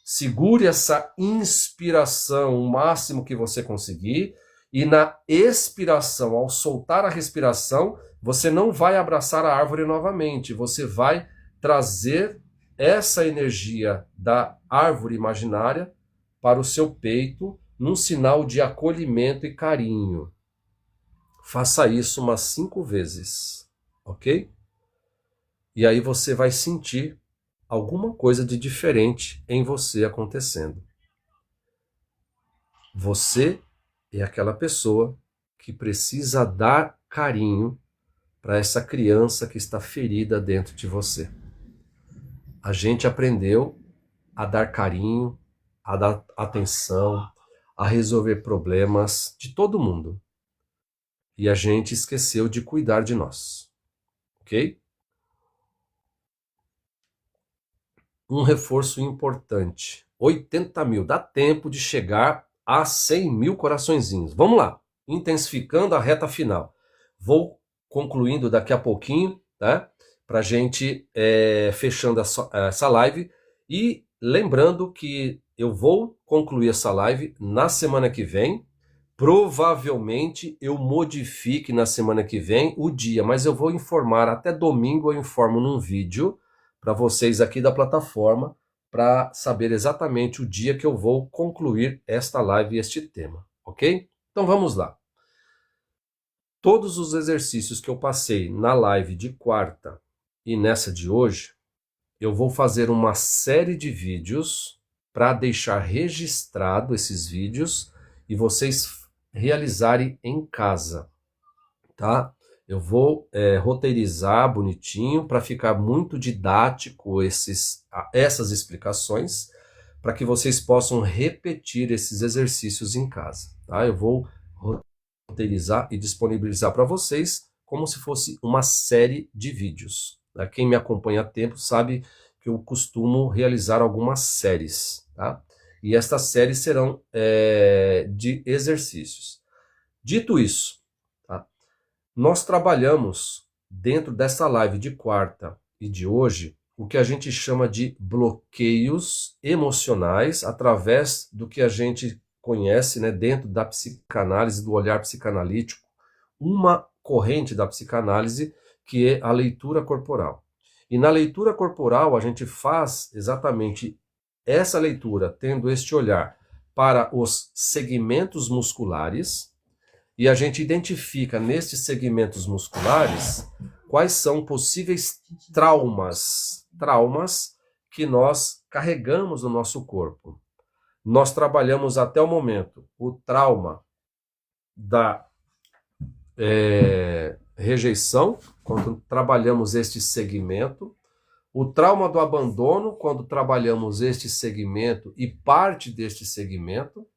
Segure essa inspiração o máximo que você conseguir, e na expiração, ao soltar a respiração, você não vai abraçar a árvore novamente, você vai trazer essa energia da árvore imaginária para o seu peito, num sinal de acolhimento e carinho. Faça isso umas 5 vezes, ok? E aí você vai sentir alguma coisa de diferente em você acontecendo. Você é aquela pessoa que precisa dar carinho para essa criança que está ferida dentro de você. A gente aprendeu a dar carinho, a dar atenção, a resolver problemas de todo mundo. E a gente esqueceu de cuidar de nós. Ok? Um reforço importante. 80 mil. Dá tempo de chegar a 100 mil coraçõezinhos. Vamos lá. Intensificando a reta final. Vou concluindo daqui a pouquinho, tá? Para a gente fechando essa live. E lembrando que eu vou concluir essa live na semana que vem. Provavelmente eu modifique na semana que vem o dia, mas eu vou informar, até domingo eu informo num vídeo para vocês aqui da plataforma, para saber exatamente o dia que eu vou concluir esta live e este tema, ok? Então vamos lá. Todos os exercícios que eu passei na live de quarta e nessa de hoje, eu vou fazer uma série de vídeos para deixar registrado esses vídeos e vocês realizarem em casa, tá? Eu vou roteirizar bonitinho para ficar muito didático essas explicações, para que vocês possam repetir esses exercícios em casa, tá? Eu vou roteirizar e disponibilizar para vocês como se fosse uma série de vídeos, tá? Quem me acompanha há tempo sabe que eu costumo realizar algumas séries, tá? E estas séries serão de exercícios. Dito isso, tá? Nós trabalhamos dentro dessa live de quarta e de hoje o que a gente chama de bloqueios emocionais através do que a gente conhece, né, dentro da psicanálise, do olhar psicanalítico, uma corrente da psicanálise que é a leitura corporal. E na leitura corporal a gente faz exatamente essa leitura, tendo este olhar para os segmentos musculares, e a gente identifica nestes segmentos musculares quais são possíveis traumas que nós carregamos no nosso corpo. Nós trabalhamos até o momento o trauma da rejeição, quando trabalhamos este segmento, o trauma do abandono, quando trabalhamos este segmento e parte deste segmento,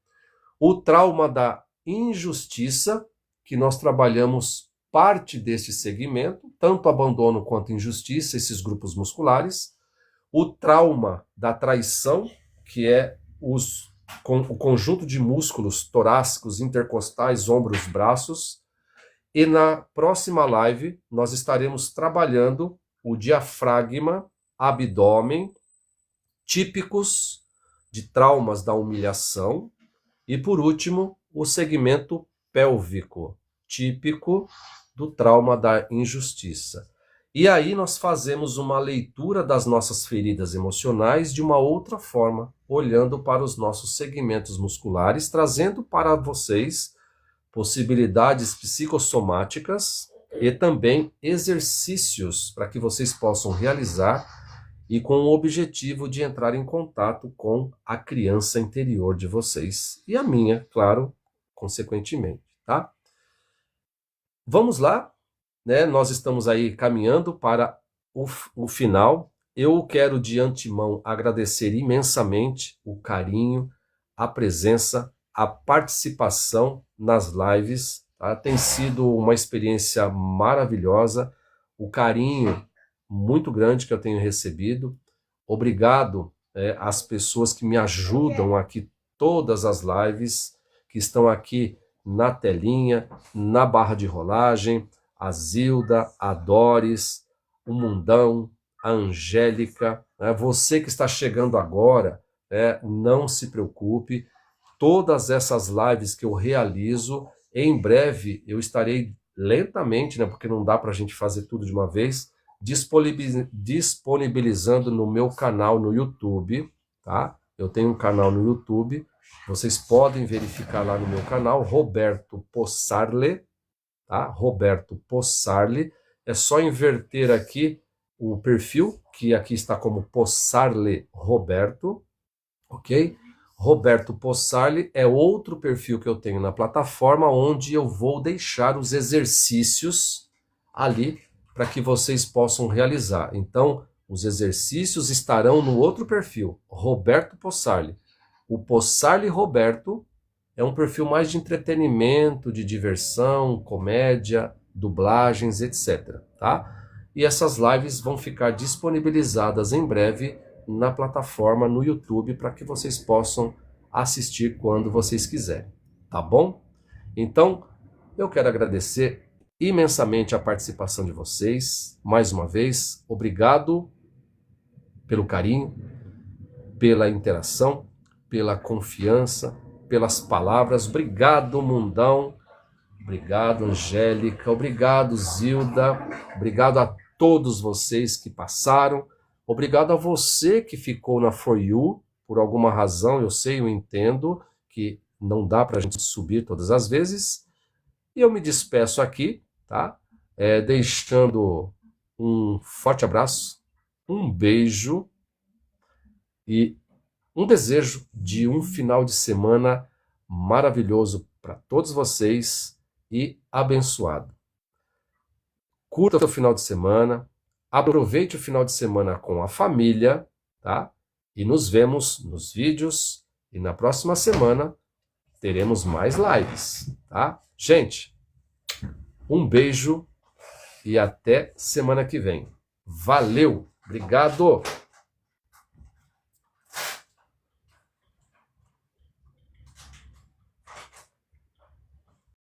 o trauma da injustiça, que nós trabalhamos parte deste segmento, tanto abandono quanto injustiça, esses grupos musculares, o trauma da traição, que é o conjunto de músculos torácicos, intercostais, ombros, braços, e na próxima live nós estaremos trabalhando o diafragma, abdômen típicos de traumas da humilhação e, por último, o segmento pélvico, típico do trauma da injustiça. E aí nós fazemos uma leitura das nossas feridas emocionais de uma outra forma, olhando para os nossos segmentos musculares, trazendo para vocês possibilidades psicossomáticas e também exercícios para que vocês possam realizar e com o objetivo de entrar em contato com a criança interior de vocês e a minha, claro, consequentemente, tá? Vamos lá, né? Nós estamos aí caminhando para o final. Eu quero de antemão agradecer imensamente o carinho, a presença, a participação nas lives, tá? Tem sido uma experiência maravilhosa, o carinho muito grande que eu tenho recebido. Obrigado às pessoas que me ajudam aqui, todas as lives que estão aqui na telinha, na barra de rolagem, a Zilda, a Doris, o Mundão, a Angélica, né? Você que está chegando agora, não se preocupe, todas essas lives que eu realizo, em breve eu estarei lentamente, né, porque não dá para a gente fazer tudo de uma vez, disponibilizando no meu canal no YouTube, tá? Eu tenho um canal no YouTube, vocês podem verificar lá no meu canal, Roberto Possarle, tá? Roberto Possarle, é só inverter aqui o perfil, que aqui está como Possarle Roberto, ok? Roberto Possarle é outro perfil que eu tenho na plataforma, onde eu vou deixar os exercícios ali para que vocês possam realizar. Então, os exercícios estarão no outro perfil, Roberto Possarle. O Possarle Roberto é um perfil mais de entretenimento, de diversão, comédia, dublagens, etc. Tá? E essas lives vão ficar disponibilizadas em breve na plataforma, no YouTube, para que vocês possam assistir quando vocês quiserem. Tá bom? Então, eu quero agradecer imensamente a participação de vocês. Mais uma vez, obrigado pelo carinho, pela interação, pela confiança, pelas palavras. Obrigado, Mundão. Obrigado, Angélica. Obrigado, Zilda. Obrigado a todos vocês que passaram. Obrigado a você que ficou na For You, por alguma razão, eu sei, eu entendo que não dá para a gente subir todas as vezes. E eu me despeço aqui, tá? Deixando um forte abraço, um beijo e um desejo de um final de semana maravilhoso para todos vocês e abençoado. Curta o final de semana, aproveite o final de semana com a família, tá? E nos vemos nos vídeos e na próxima semana teremos mais lives, tá? Gente, um beijo e até semana que vem. Valeu, obrigado!